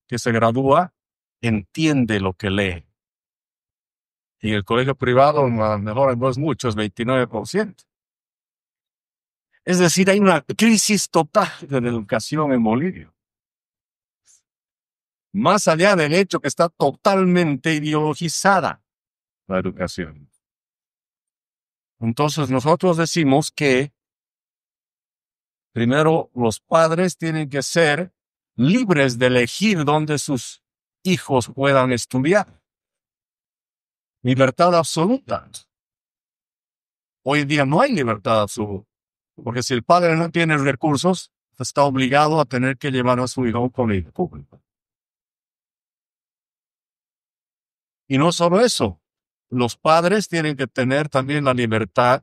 que se gradúa, entiende lo que lee. Y en el colegio privado, a lo mejor no es mucho, es 29%. Es decir, hay una crisis total de la educación en Bolivia. Más allá del hecho que está totalmente ideologizada la educación. Entonces nosotros decimos que primero los padres tienen que ser libres de elegir dónde sus hijos puedan estudiar. Libertad absoluta. Hoy en día no hay libertad absoluta, porque si el padre no tiene recursos, está obligado a tener que llevar a su hijo a un colegio público. Y no solo eso, los padres tienen que tener también la libertad,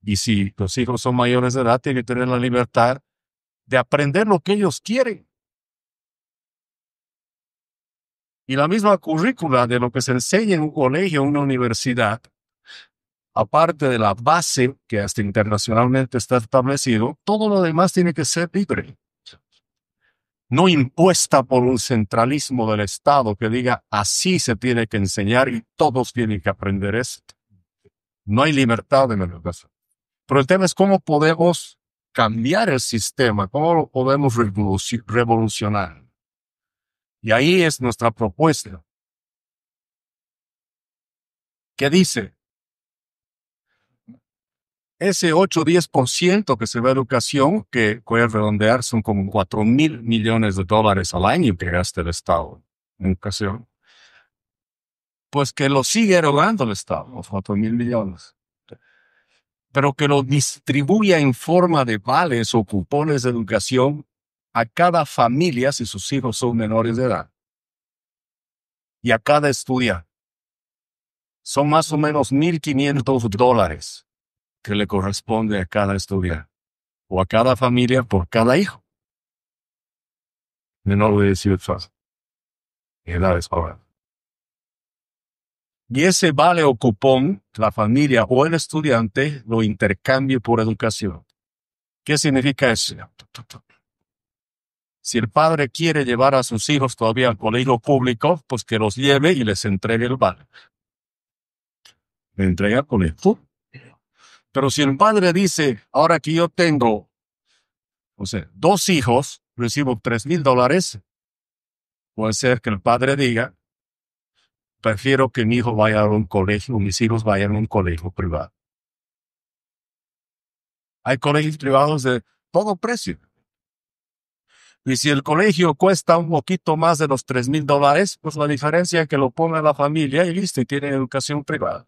y si los hijos son mayores de edad, tienen que tener la libertad de aprender lo que ellos quieren. Y la misma currícula de lo que se enseña en un colegio, en una universidad, aparte de la base que hasta internacionalmente está establecido, todo lo demás tiene que ser libre. No impuesta por un centralismo del Estado que diga así se tiene que enseñar y todos tienen que aprender esto. No hay libertad en la educación. Pero el tema es cómo podemos cambiar el sistema, cómo lo podemos revolucionar. Y ahí es nuestra propuesta. ¿Qué dice? Ese 8 o 10% que se va a educación, que voy a redondear, son como 4,000 millones de dólares al año que gasta el Estado en educación. pues que lo sigue erogando el Estado, los 4.000 millones. Pero que lo distribuya en forma de vales o cupones de educación a cada familia si sus hijos son menores de edad. Y a cada estudiante. Son más o menos $1,500 que le corresponde a cada estudiante o a cada familia por cada hijo. Menor de 18 años. Edad escolar. Y ese vale o cupón, la familia o el estudiante lo intercambie por educación. ¿Qué significa eso? Si el padre quiere llevar a sus hijos todavía al colegio público, pues que los lleve y les entregue el vale. Le entrega al colegio. Pero si el padre dice, ahora que yo tengo, 2 hijos, recibo $3,000, puede ser que el padre diga, prefiero que mi hijo vaya a un colegio, mis hijos vayan a un colegio privado. Hay colegios privados de todo precio. Y si el colegio cuesta un poquito más de los $3,000, pues la diferencia es que lo ponga la familia y listo, y tiene educación privada.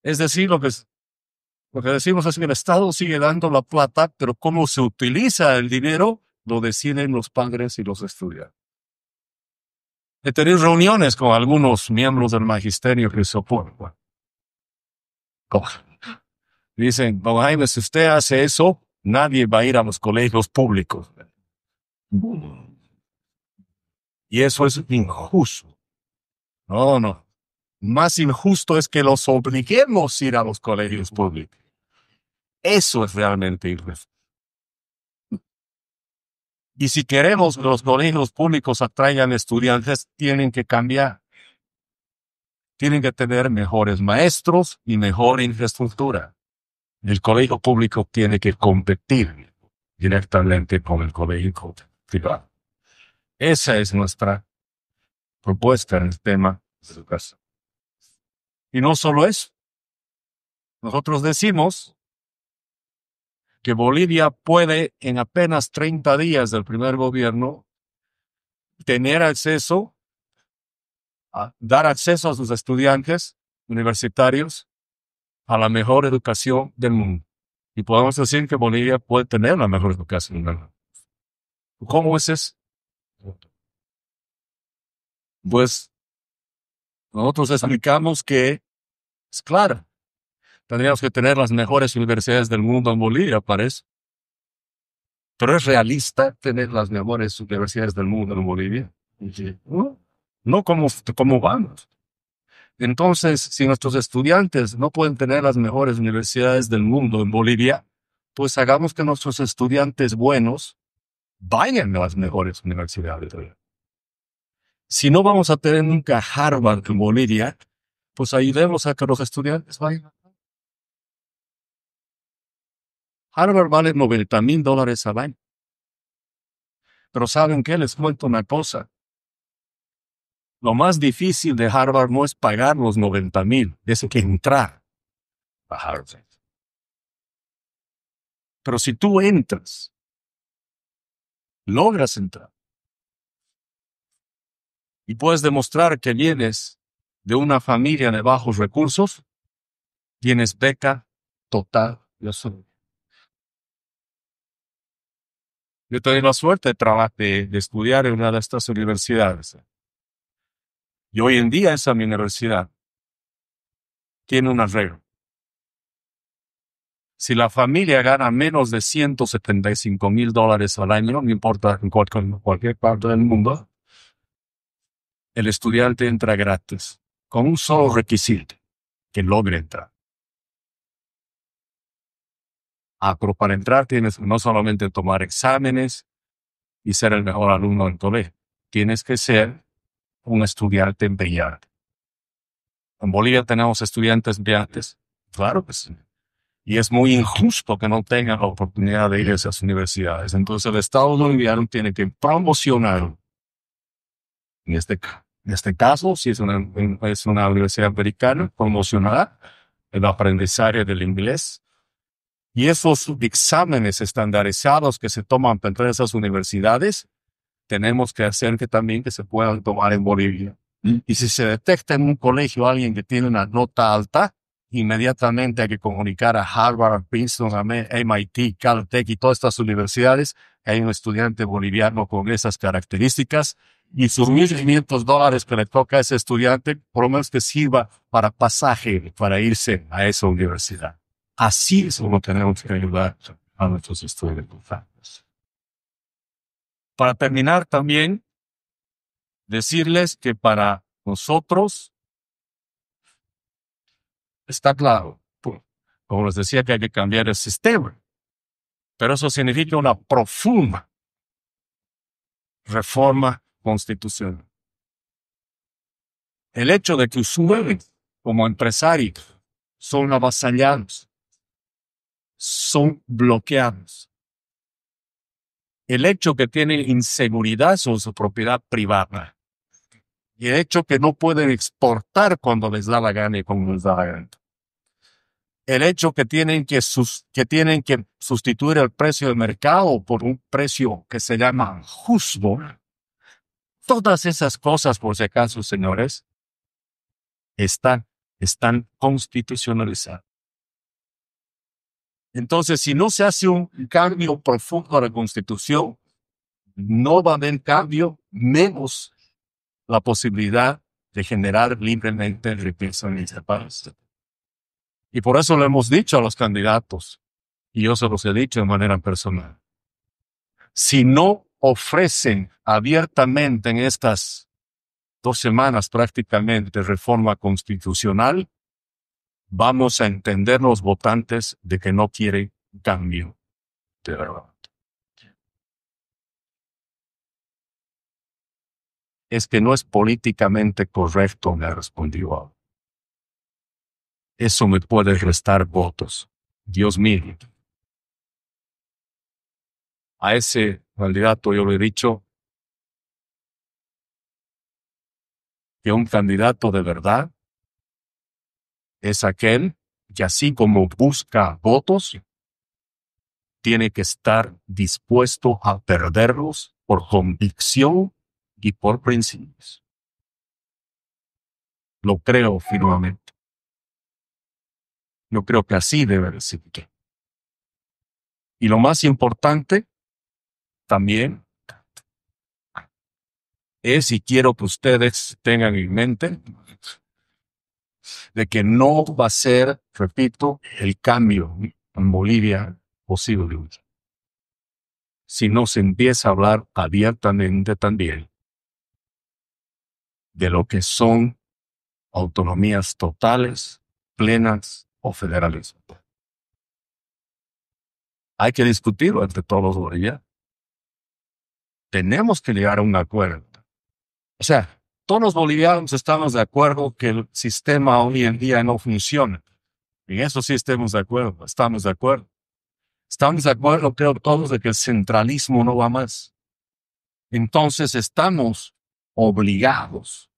Es decir, lo que decimos es que el Estado sigue dando la plata, pero cómo se utiliza el dinero lo deciden los padres y los estudiantes. He tenido reuniones con algunos miembros del magisterio que se oponen. Dicen, don Jaime, si usted hace eso, nadie va a ir a los colegios públicos. Y eso es injusto. No. Más injusto es que los obliguemos a ir a los colegios públicos. Eso es realmente injusto. Y si queremos que los colegios públicos atraigan estudiantes, tienen que cambiar. Tienen que tener mejores maestros y mejor infraestructura. El colegio público tiene que competir directamente con el colegio privado. Esa es nuestra propuesta en el tema de educación. Y no solo eso. Nosotros decimos que Bolivia puede, en apenas 30 días del primer gobierno, dar acceso a sus estudiantes universitarios a la mejor educación del mundo. Y podemos decir que Bolivia puede tener la mejor educación del mundo. ¿Cómo es eso? Pues nosotros explicamos que es claro. Tendríamos que tener las mejores universidades del mundo en Bolivia, parece. Pero es realista tener las mejores universidades del mundo en Bolivia. No como vamos. Entonces, si nuestros estudiantes no pueden tener las mejores universidades del mundo en Bolivia, pues hagamos que nuestros estudiantes buenos vayan a las mejores universidades. Si no vamos a tener nunca Harvard en Bolivia, pues ayudemos a que los estudiantes vayan. Harvard vale $90,000 al año. Pero ¿saben qué? Les cuento una cosa. Lo más difícil de Harvard no es pagar los 90,000, es que entrar a Harvard. Pero si tú entras, logras entrar, y puedes demostrar que vienes de una familia de bajos recursos, tienes beca total de absoluta. Yo tuve la suerte de estudiar en una de estas universidades. Y hoy en día esa universidad tiene una regla. Si la familia gana menos de $175,000 al año, no importa en cualquier parte del mundo, el estudiante entra gratis, con un solo requisito, que logre entrar. Pero para entrar tienes no solamente tomar exámenes y ser el mejor alumno del colegio, tienes que ser un estudiante brillante. En Bolivia tenemos estudiantes brillantes, claro que sí. Y es muy injusto que no tengan la oportunidad de ir a esas universidades. Entonces el Estado boliviano tiene que promocionar. En este caso, si es una universidad americana, promocionar el aprendizaje del inglés. Y esos exámenes estandarizados que se toman entre esas universidades, tenemos que hacer que también se puedan tomar en Bolivia. Y si se detecta en un colegio alguien que tiene una nota alta, inmediatamente hay que comunicar a Harvard, a Princeton, a MIT, Caltech y todas estas universidades que hay un estudiante boliviano con esas características y sus $1,500 que le toca a ese estudiante, por lo menos que sirva para pasaje para irse a esa universidad. Así es como tenemos que ayudar a nuestros estudiantes. Para terminar también, decirles que para nosotros está claro, como les decía, que hay que cambiar el sistema, pero eso significa una profunda reforma constitucional. El hecho de que ustedes, como empresarios, son avasallados, son bloqueados. El hecho que tienen inseguridad sobre su propiedad privada. Y el hecho que no pueden exportar cuando les da la gana y como les da la gana. El hecho que tienen que sustituir el precio de mercado por un precio que se llama justo. Todas esas cosas, por si acaso, señores, están constitucionalizadas. Entonces, si no se hace un cambio profundo a la Constitución, no va a haber cambio, menos la posibilidad de generar libremente riqueza en ese país. Y por eso le hemos dicho a los candidatos, y yo se los he dicho de manera personal, si no ofrecen abiertamente en estas 2 semanas prácticamente reforma constitucional, vamos a entender los votantes de que no quieren cambio de verdad. Es que no es políticamente correcto, me respondió. Eso me puede restar votos. Dios mío. A ese candidato yo le he dicho que un candidato de verdad es aquel que así como busca votos, tiene que estar dispuesto a perderlos por convicción y por principios. Lo creo firmemente. Yo creo que así debe ser. Y lo más importante también es, y quiero que ustedes tengan en mente, de que no va a ser, repito, el cambio en Bolivia posible. Si no se empieza a hablar abiertamente también de lo que son autonomías totales, plenas o federalismo. Hay que discutirlo entre todos los bolivianos. Tenemos que llegar a un acuerdo. O sea, todos los bolivianos estamos de acuerdo que el sistema hoy en día no funciona. En eso sí estamos de acuerdo. Estamos de acuerdo, creo todos, de que el centralismo no va más. Entonces estamos obligados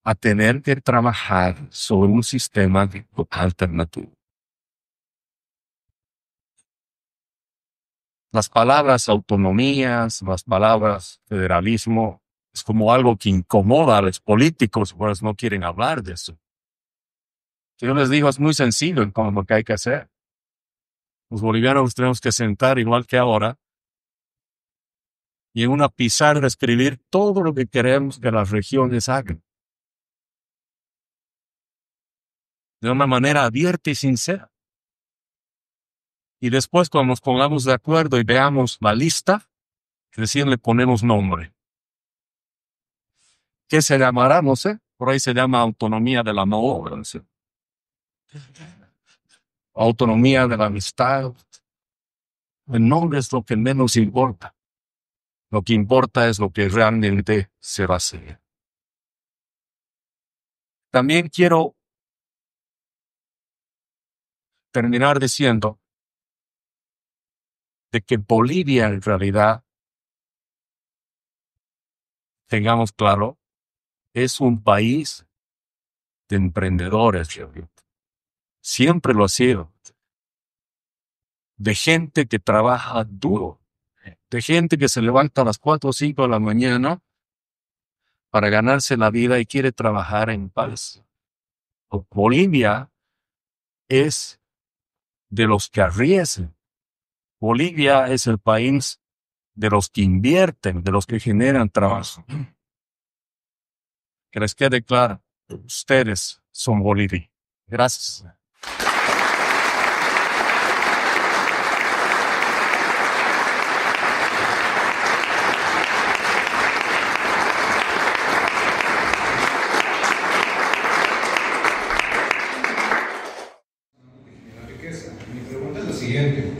a tener que trabajar sobre un sistema alternativo. Las palabras autonomías, las palabras federalismo, es como algo que incomoda a los políticos, pues no quieren hablar de eso. Yo les digo, es muy sencillo en lo que hay que hacer. Los bolivianos tenemos que sentar igual que ahora y en una pizarra escribir todo lo que queremos que las regiones hagan. De una manera abierta y sincera. Y después, cuando nos pongamos de acuerdo y veamos la lista, recién le ponemos nombre. ¿Qué se llamará? No sé. Por ahí se llama autonomía de la obra. No sé. Autonomía de la amistad. El nombre es lo que menos importa. Lo que importa es lo que realmente se va a hacer. También quiero terminar diciendo de que Bolivia en realidad, tengamos claro, es un país de emprendedores. Siempre lo ha sido. De gente que trabaja duro. De gente que se levanta a las 4 o 5 de la mañana para ganarse la vida y quiere trabajar en paz. Bolivia es de los que arriesgan. Bolivia es el país de los que invierten, de los que generan trabajo. Que les quede claro, ustedes son Bolivia. Gracias. Mi pregunta es la siguiente.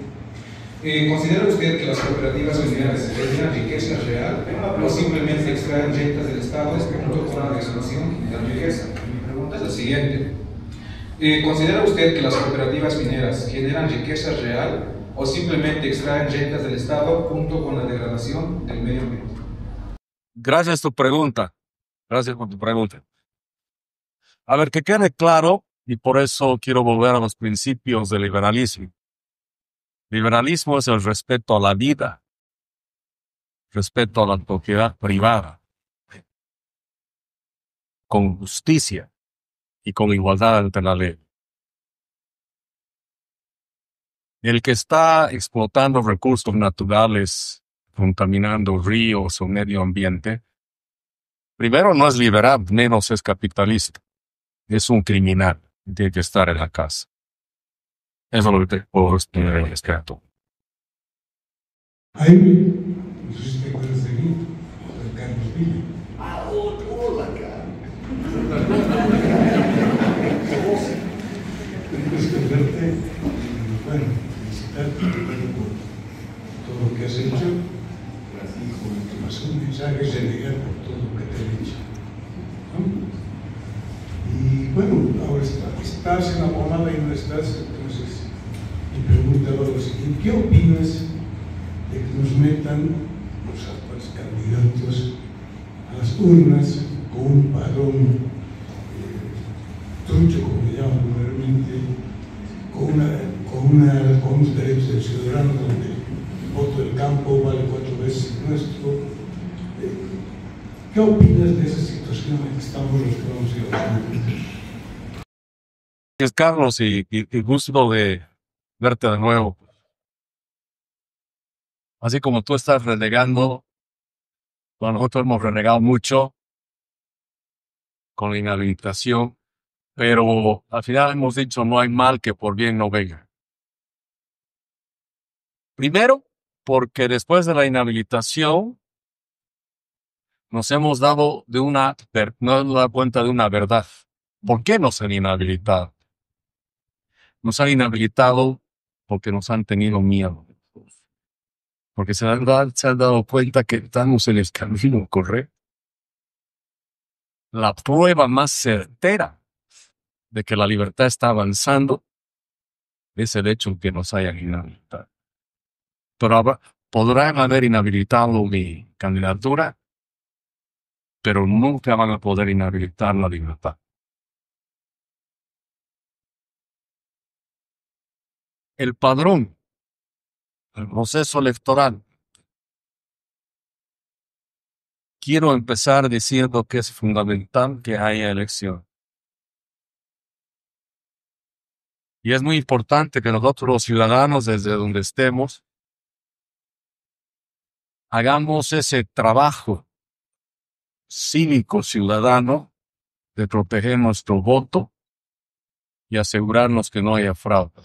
¿Considera usted que las cooperativas mineras generan riqueza real o simplemente extraen rentas del Estado junto con la extracción de riqueza? Mi pregunta es la siguiente. ¿Considera usted que las cooperativas mineras generan riqueza real o simplemente extraen rentas del Estado junto con la degradación del medio ambiente? Gracias por tu pregunta. Gracias por tu pregunta. A ver, que quede claro, y por eso quiero volver a los principios del liberalismo. Liberalismo es el respeto a la vida, respeto a la propiedad privada, con justicia y con igualdad ante la ley. El que está explotando recursos naturales, contaminando ríos o medio ambiente, primero no es liberal, menos es capitalista. Es un criminal, tiene que estar en la casa. Eso es lo que te puedo responder en este acto. Jaime, no sé si te acuerdas de mí, de Carlos Villa. Hola, Carlos. Después de verte, bueno, felicitarte primero por todo lo que has hecho. Y como que más un mensaje de negar por todo lo que te he dicho. ¿No? Y bueno, ahora estás en la pomada y no estás, entonces mi pregunta va a lo siguiente: ¿qué opinas de que nos metan los actuales candidatos a las urnas con un padrón trucho, como le llaman vulgarmente, con unos derechos del ciudadano donde el voto del campo vale 4 veces el nuestro? ¿Qué opinas de esa situación en que estamos los que vamos a ir a las urnas? Gracias, Carlos, y gusto de verte de nuevo. Así como tú estás renegando, bueno, nosotros hemos renegado mucho con la inhabilitación, pero al final hemos dicho no hay mal que por bien no venga. Primero, porque después de la inhabilitación nos hemos dado cuenta de una verdad. ¿Por qué nos han inhabilitado? Nos han inhabilitado porque nos han tenido miedo. Porque se han dado cuenta que estamos en el camino correcto. La prueba más certera de que la libertad está avanzando es el hecho de que nos hayan inhabilitado. Pero podrán haber inhabilitado mi candidatura, pero nunca van a poder inhabilitar la libertad. El padrón, el proceso electoral. Quiero empezar diciendo que es fundamental que haya elección. Y es muy importante que nosotros los ciudadanos, desde donde estemos, hagamos ese trabajo cívico ciudadano de proteger nuestro voto y asegurarnos que no haya fraude.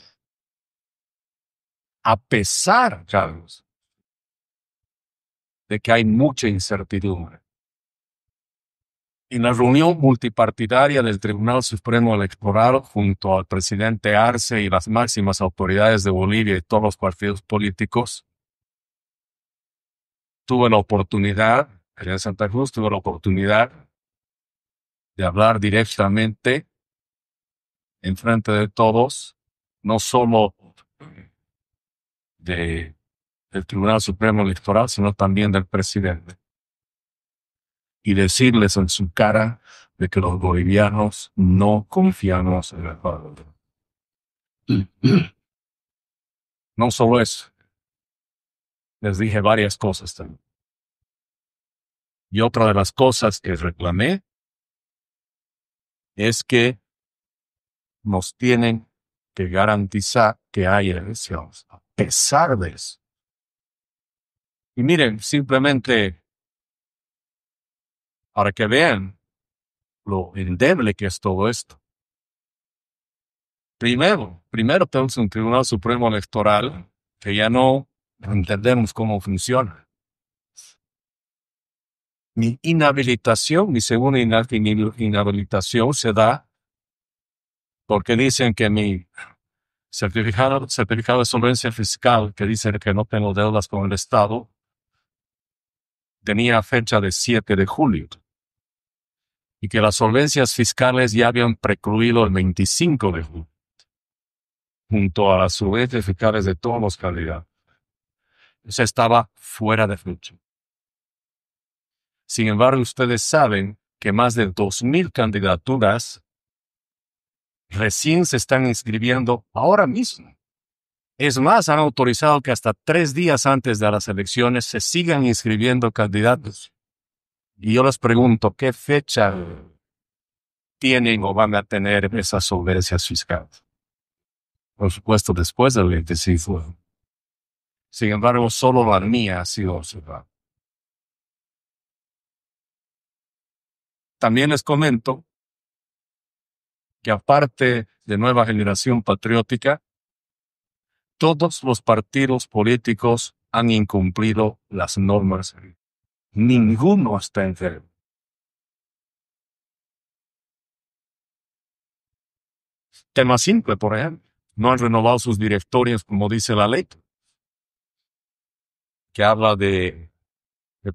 A pesar, Carlos, de que hay mucha incertidumbre. En la reunión multipartidaria del Tribunal Supremo Electoral, junto al presidente Arce y las máximas autoridades de Bolivia y todos los partidos políticos, tuve la oportunidad, allá en Santa Cruz, tuve la oportunidad de hablar directamente en frente de todos, no solo del Tribunal Supremo Electoral, sino también del presidente. Y decirles en su cara de que los bolivianos no confiamos en el pueblo. No solo eso, les dije varias cosas también. Y otra de las cosas que reclamé es que nos tienen que garantizar que hay elecciones, a pesar de eso. Y miren, simplemente para que vean lo endeble que es todo esto. Primero tenemos un Tribunal Supremo Electoral que ya no entendemos cómo funciona. Mi segunda inhabilitación se da porque dicen que mi certificado de solvencia fiscal, que dice que no tengo deudas con el Estado, tenía fecha de 7 de julio. Y que las solvencias fiscales ya habían precluido el 25 de julio, junto a las solvencias fiscales de todos los candidatos. Eso estaba fuera de fecha. Sin embargo, ustedes saben que más de 2,000 candidaturas recién se están inscribiendo ahora mismo. Es más, han autorizado que hasta 3 días antes de las elecciones se sigan inscribiendo candidatos. Y yo les pregunto, ¿qué fecha tienen o van a tener esas solvencias fiscales? Por supuesto, después del 25. Sin embargo, solo la mía ha sido observada. También les comento que aparte de Nueva Generación Patriótica, todos los partidos políticos han incumplido las normas. Ninguno está enfermo. Tema simple, por ejemplo. No han renovado sus directorios como dice la ley, que habla del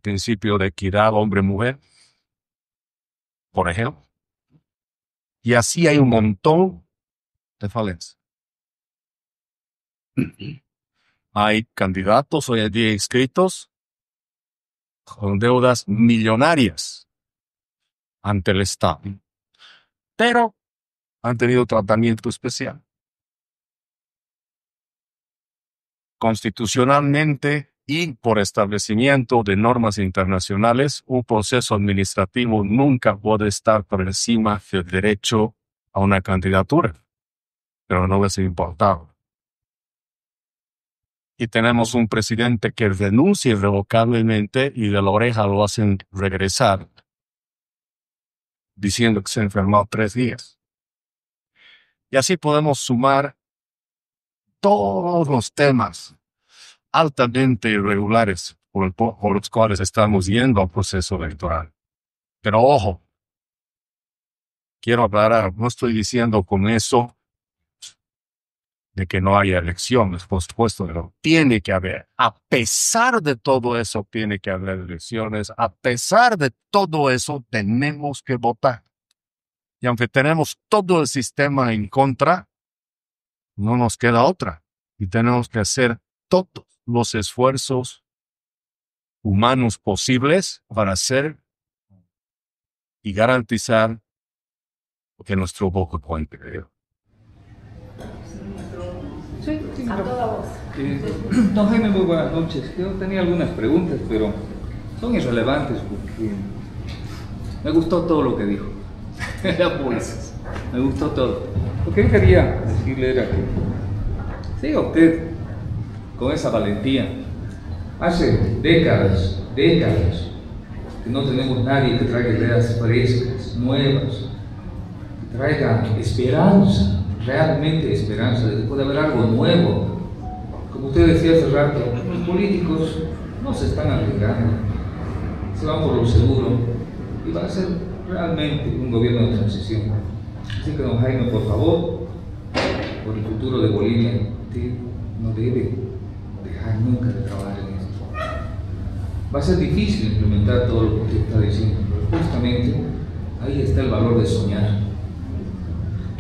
principio de equidad hombre-mujer, por ejemplo. Y así hay un montón de falencias. Hay candidatos hoy en día inscritos con deudas millonarias ante el Estado, pero han tenido tratamiento especial. Constitucionalmente y por establecimiento de normas internacionales, un proceso administrativo nunca puede estar por encima del derecho a una candidatura, pero no les importaba. Y tenemos un presidente que renuncia irrevocablemente y de la oreja lo hacen regresar, diciendo que se enfermó 3 días. Y así podemos sumar todos los temas altamente irregulares por los cuales estamos yendo al proceso electoral. Pero ojo, quiero aclarar, no estoy diciendo con eso de que no haya elecciones, por supuesto, pero tiene que haber. A pesar de todo eso, tiene que haber elecciones. A pesar de todo eso, tenemos que votar. Y aunque tenemos todo el sistema en contra, no nos queda otra. Y tenemos que hacer todos los esfuerzos humanos posibles para hacer y garantizar que nuestro voto cuente. Sí, a toda voz. Don Jaime, muy buenas noches. Yo tenía algunas preguntas, pero son irrelevantes porque me gustó todo lo que dijo. Pues, me gustó todo. Lo que yo quería decirle era que siga usted con esa valentía. Hace décadas que no tenemos nadie que traiga ideas frescas, nuevas, que traiga esperanza, realmente esperanza de que puede haber algo nuevo. Como usted decía hace rato, los políticos no se están arriesgando, se van por lo seguro y va a ser realmente un gobierno de transición. Así que, don Jaime, por favor, por el futuro de Bolivia, usted no debe dejar nunca de trabajar en esto. Va a ser difícil implementar todo lo que usted está diciendo, pero justamente ahí está el valor de soñar.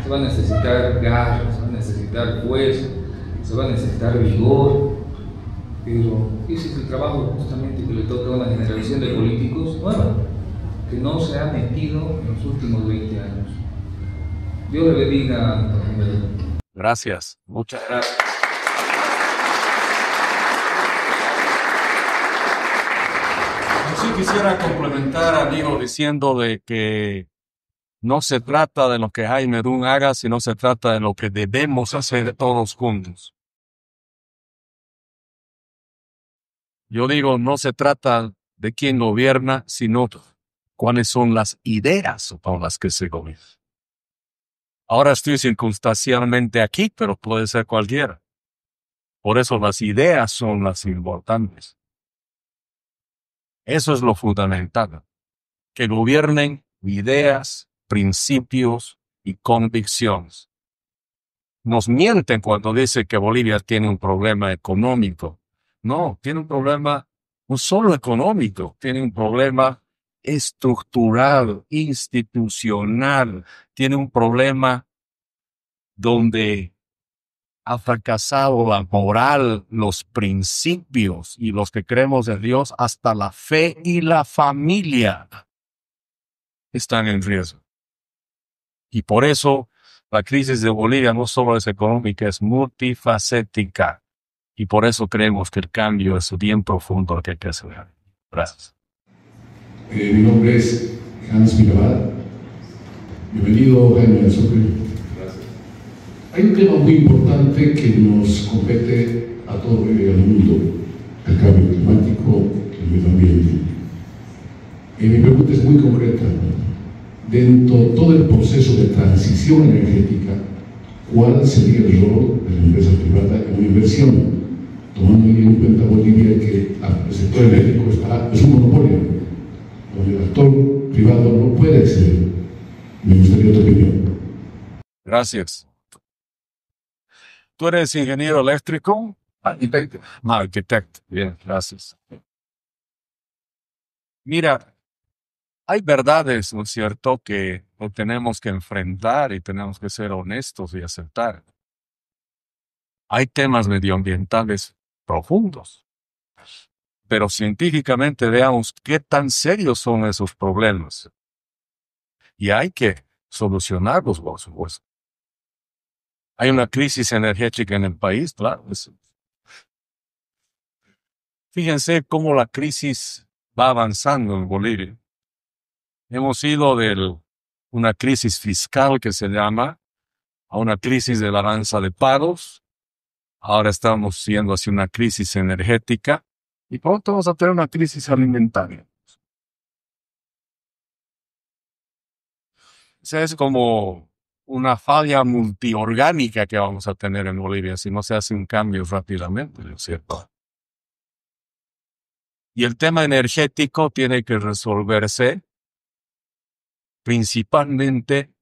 Se va a necesitar garra, se va a necesitar fuerza, se va a necesitar vigor, pero ese es el trabajo justamente que le toca a una generación de políticos nueva, que no se ha metido en los últimos 20 años. Dios le bendiga. Gracias, muchas gracias. Así quisiera complementar, amigo, diciendo de que no se trata de lo que Jaime Dunn haga, sino se trata de lo que debemos hacer todos juntos. Yo digo, no se trata de quién gobierna, sino cuáles son las ideas con las que se gobierna. Ahora estoy circunstancialmente aquí, pero puede ser cualquiera. Por eso las ideas son las importantes. Eso es lo fundamental. Que gobiernen ideas, principios y convicciones. Nos mienten cuando dicen que Bolivia tiene un problema económico. No, tiene un problema no solo económico, tiene un problema estructural, institucional, tiene un problema donde ha fracasado la moral, los principios y los que creemos en Dios, hasta la fe y la familia están en riesgo. Y por eso la crisis de Bolivia no solo es económica, es multifacética. Y por eso creemos que el cambio es bien profundo que hay que hacer. Gracias. Mi nombre es Hans Mirabal. Bienvenido, Jaime Sucre. Gracias. Hay un tema muy importante que nos compete a todo el mundo, el cambio climático, el medio ambiente. Mi pregunta es muy concreta. Dentro de todo el proceso de transición energética, ¿cuál sería el rol de la empresa privada en una inversión? Tomando en cuenta Bolivia que el sector eléctrico es un monopolio, donde el actor privado no puede acceder. Me gustaría tu opinión. Gracias. ¿Tú eres ingeniero eléctrico? Arquitecto. Arquitecto. Bien, gracias. Mira, hay verdades, ¿no es cierto?, que no tenemos que enfrentar y tenemos que ser honestos y aceptar. Hay temas medioambientales profundos, pero científicamente veamos qué tan serios son esos problemas. Y hay que solucionarlos, por supuesto. Hay una crisis energética en el país, claro. Fíjense cómo la crisis va avanzando en Bolivia. Hemos ido de una crisis fiscal que se llama a una crisis de la alza de pagos. Ahora estamos yendo hacia una crisis energética y pronto vamos a tener una crisis alimentaria. O sea, es como una falla multiorgánica que vamos a tener en Bolivia si no se hace un cambio rápidamente, ¿no es cierto? Y el tema energético tiene que resolverse principalmente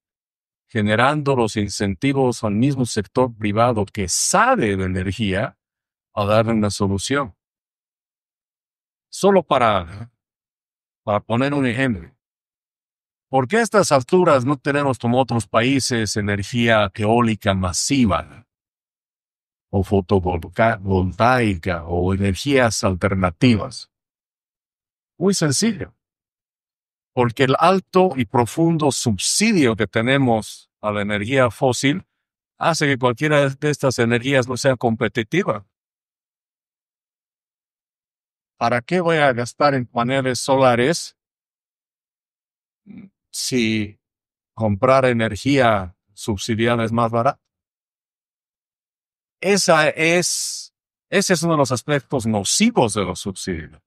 generando los incentivos al mismo sector privado que sabe de energía a darle una solución. Solo para poner un ejemplo. ¿Por qué a estas alturas no tenemos como otros países energía eólica masiva? O fotovoltaica o energías alternativas. Muy sencillo. Porque el alto y profundo subsidio que tenemos a la energía fósil hace que cualquiera de estas energías no sea competitiva. ¿Para qué voy a gastar en paneles solares si comprar energía subsidiada es más barata? Ese es uno de los aspectos nocivos de los subsidios.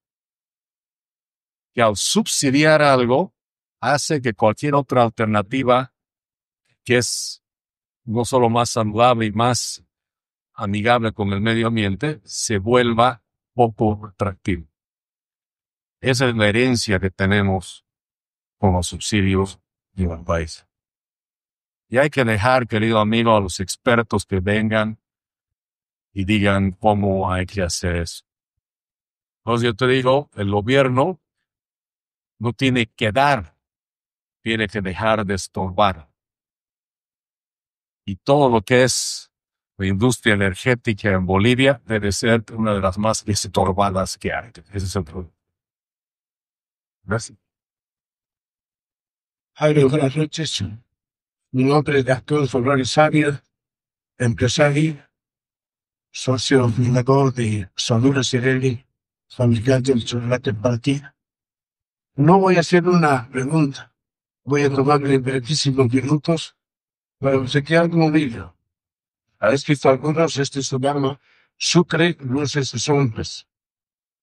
Que al subsidiar algo, hace que cualquier otra alternativa, que es no solo más saludable y más amigable con el medio ambiente, se vuelva poco atractiva. Esa es la herencia que tenemos con los subsidios en el país. Y hay que dejar, querido amigo, a los expertos que vengan y digan cómo hay que hacer eso. Entonces yo te digo, el gobierno no tiene que dar, tiene que dejar de estorbar. Y todo lo que es la industria energética en Bolivia debe ser una de las más estorbadas que hay. Ese es el problema. Gracias. Jairo, buenas noches. Mi nombre es Arturo Flores Arias, empresario, socio fundador de Sonora Cirelli, fabricante de chocolate para ti. No voy a hacer una pregunta. Voy a tomarme brevísimos minutos para obsequiar un libro. Ha escrito algunos, este se llama Sucre, Luces y Sombras.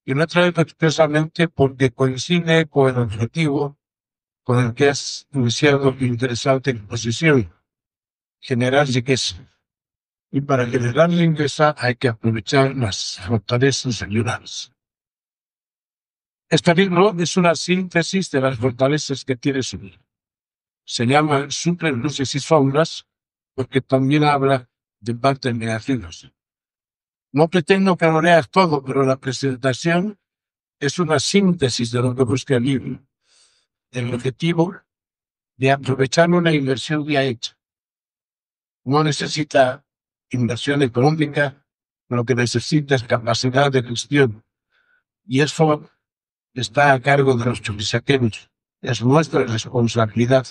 Y lo he traído expresamente porque coincide con el objetivo con el que has iniciado tu interesante exposición, generar riqueza. Y para generar riqueza hay que aprovechar las fortalezas ayudadas. Este libro es una síntesis de las fortalezas que tiene su vida. Se llama Sucre, Luces y Sombras porque también habla de partes negativas. No pretendo que lo leas todo, pero la presentación es una síntesis de lo que busca el libro. El objetivo de aprovechar una inversión ya hecha. No necesita inversión económica, lo que necesita es capacidad de gestión. Y eso está a cargo de los chuquisaqueños. Es nuestra responsabilidad,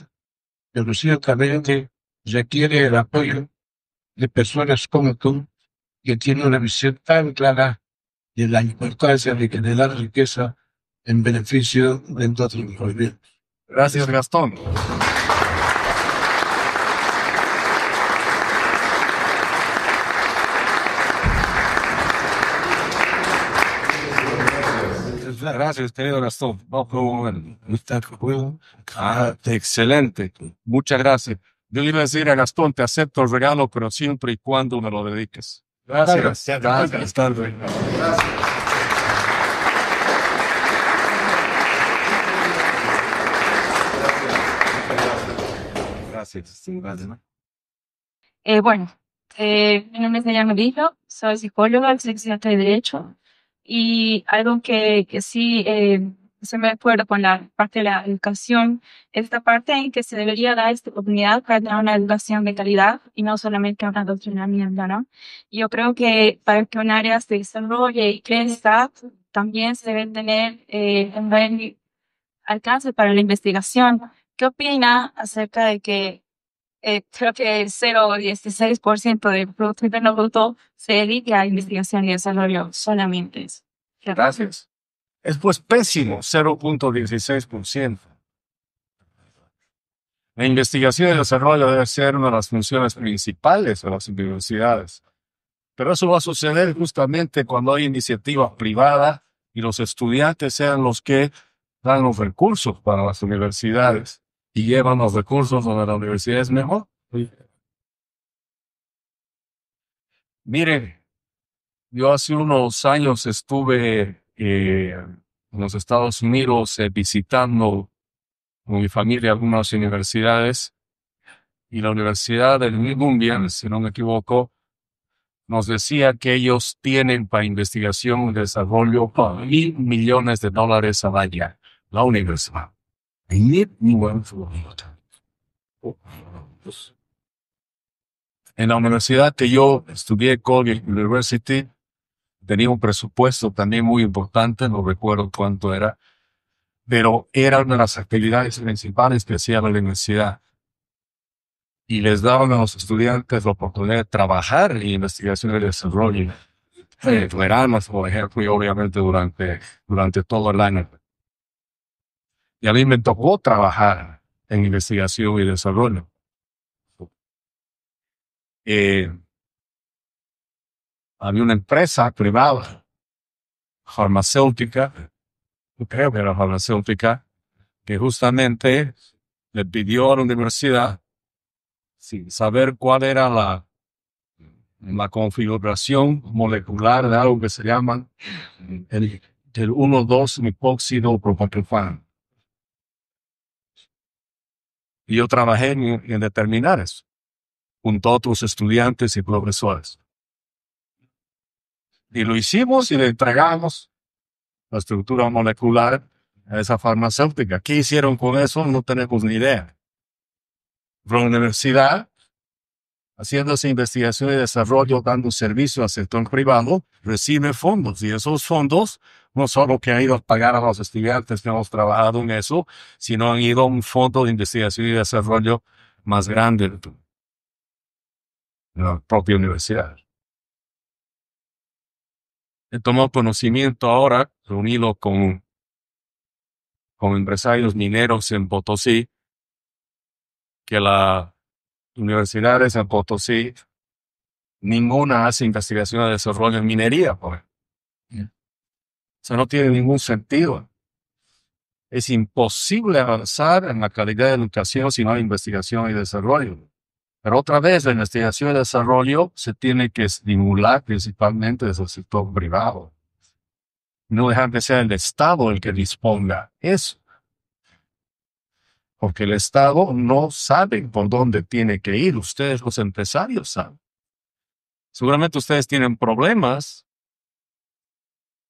pero ciertamente requiere el apoyo de personas como tú, que tienen una visión tan clara de la importancia de generar riqueza en beneficio de todos los movimientos. Gracias, Gastón. Gracias, querido Gastón. Excelente. Muchas gracias. Yo le iba a decir a Gastón, te acepto el regalo, pero siempre y cuando me lo dediques. Gracias. Gracias. Gracias. Bueno, mi nombre es Dayana Villo, soy psicóloga, soy estudiante de Derecho, y algo que sí se me acuerdo con la parte de la educación, esta parte en que se debería dar esta oportunidad para tener una educación de calidad y no solamente un adoctrinamiento, ¿no? Yo creo que para que un área se desarrolle y crezca, también se debe tener un buen alcance para la investigación. ¿Qué opina acerca de que creo que el 0,16% del Producto Interno Bruto se dedica a investigación y desarrollo solamente eso? Gracias. Es pues pésimo, 0,16%. La investigación y desarrollo debe ser una de las funciones principales de las universidades. Pero eso va a suceder justamente cuando hay iniciativa privada y los estudiantes sean los que dan los recursos para las universidades y llevan los recursos donde la universidad es mejor. Miren, yo hace unos años estuve en los Estados Unidos visitando con mi familia algunas universidades, y la Universidad de Columbia, si no me equivoco, nos decía que ellos tienen para investigación y desarrollo $1,000 millones al año. La universidad. En la universidad que yo estudié, Colgate University, tenía un presupuesto también muy importante, no recuerdo cuánto era, pero era una de las actividades principales que hacía la universidad. Y les daban a los estudiantes la oportunidad de trabajar en investigación y desarrollo. Veranos, por ejemplo, y obviamente durante todo el año. Y a mí me tocó trabajar en investigación y desarrollo. Había una empresa privada, farmacéutica, creo que era farmacéutica, que justamente le pidió a la universidad sin saber cuál era la configuración molecular de algo que se llama el 1,2-mipóxido propanoxeno. Y yo trabajé en determinar eso, junto a otros estudiantes y profesores. Y lo hicimos y le entregamos la estructura molecular a esa farmacéutica. ¿Qué hicieron con eso? No tenemos ni idea. Pero la universidad, haciendo esa investigación y desarrollo, dando servicio al sector privado, recibe fondos. Y esos fondos no solo que han ido a pagar a los estudiantes que hemos trabajado en eso, sino han ido a un fondo de investigación y desarrollo más grande de la propia universidad. He tomado conocimiento ahora, reunido con con empresarios mineros en Potosí, que las universidades en Potosí, ninguna hace investigación de desarrollo en minería, pues. Eso no tiene ningún sentido. Es imposible avanzar en la calidad de educación si no hay investigación y desarrollo. Pero otra vez, la investigación y desarrollo se tiene que estimular principalmente desde el sector privado. No dejar de ser el Estado el que disponga eso. Porque el Estado no sabe por dónde tiene que ir. Ustedes, los empresarios, saben. Seguramente ustedes tienen problemas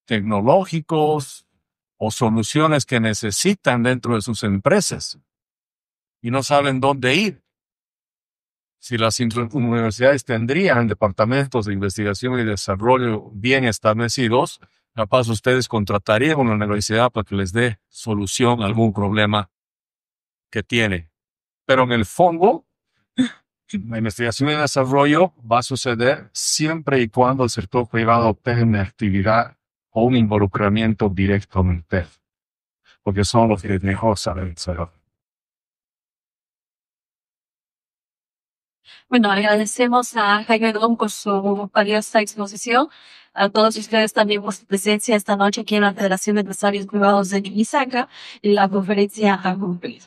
tecnológicos o soluciones que necesitan dentro de sus empresas y no saben dónde ir. Si las universidades tendrían departamentos de investigación y desarrollo bien establecidos, capaz ustedes contratarían una universidad para que les dé solución a algún problema que tiene. Pero en el fondo, la investigación y desarrollo va a suceder siempre y cuando el sector privado tenga una actividad o un involucramiento directo en el PEF, porque son los que mejor saben hacerlo. Bueno, agradecemos a Jaime Dom por su valiosa exposición. A todos ustedes también por su presencia esta noche aquí en la Federación de Empresarios Privados de Chuquisaca y la conferencia ha concluido.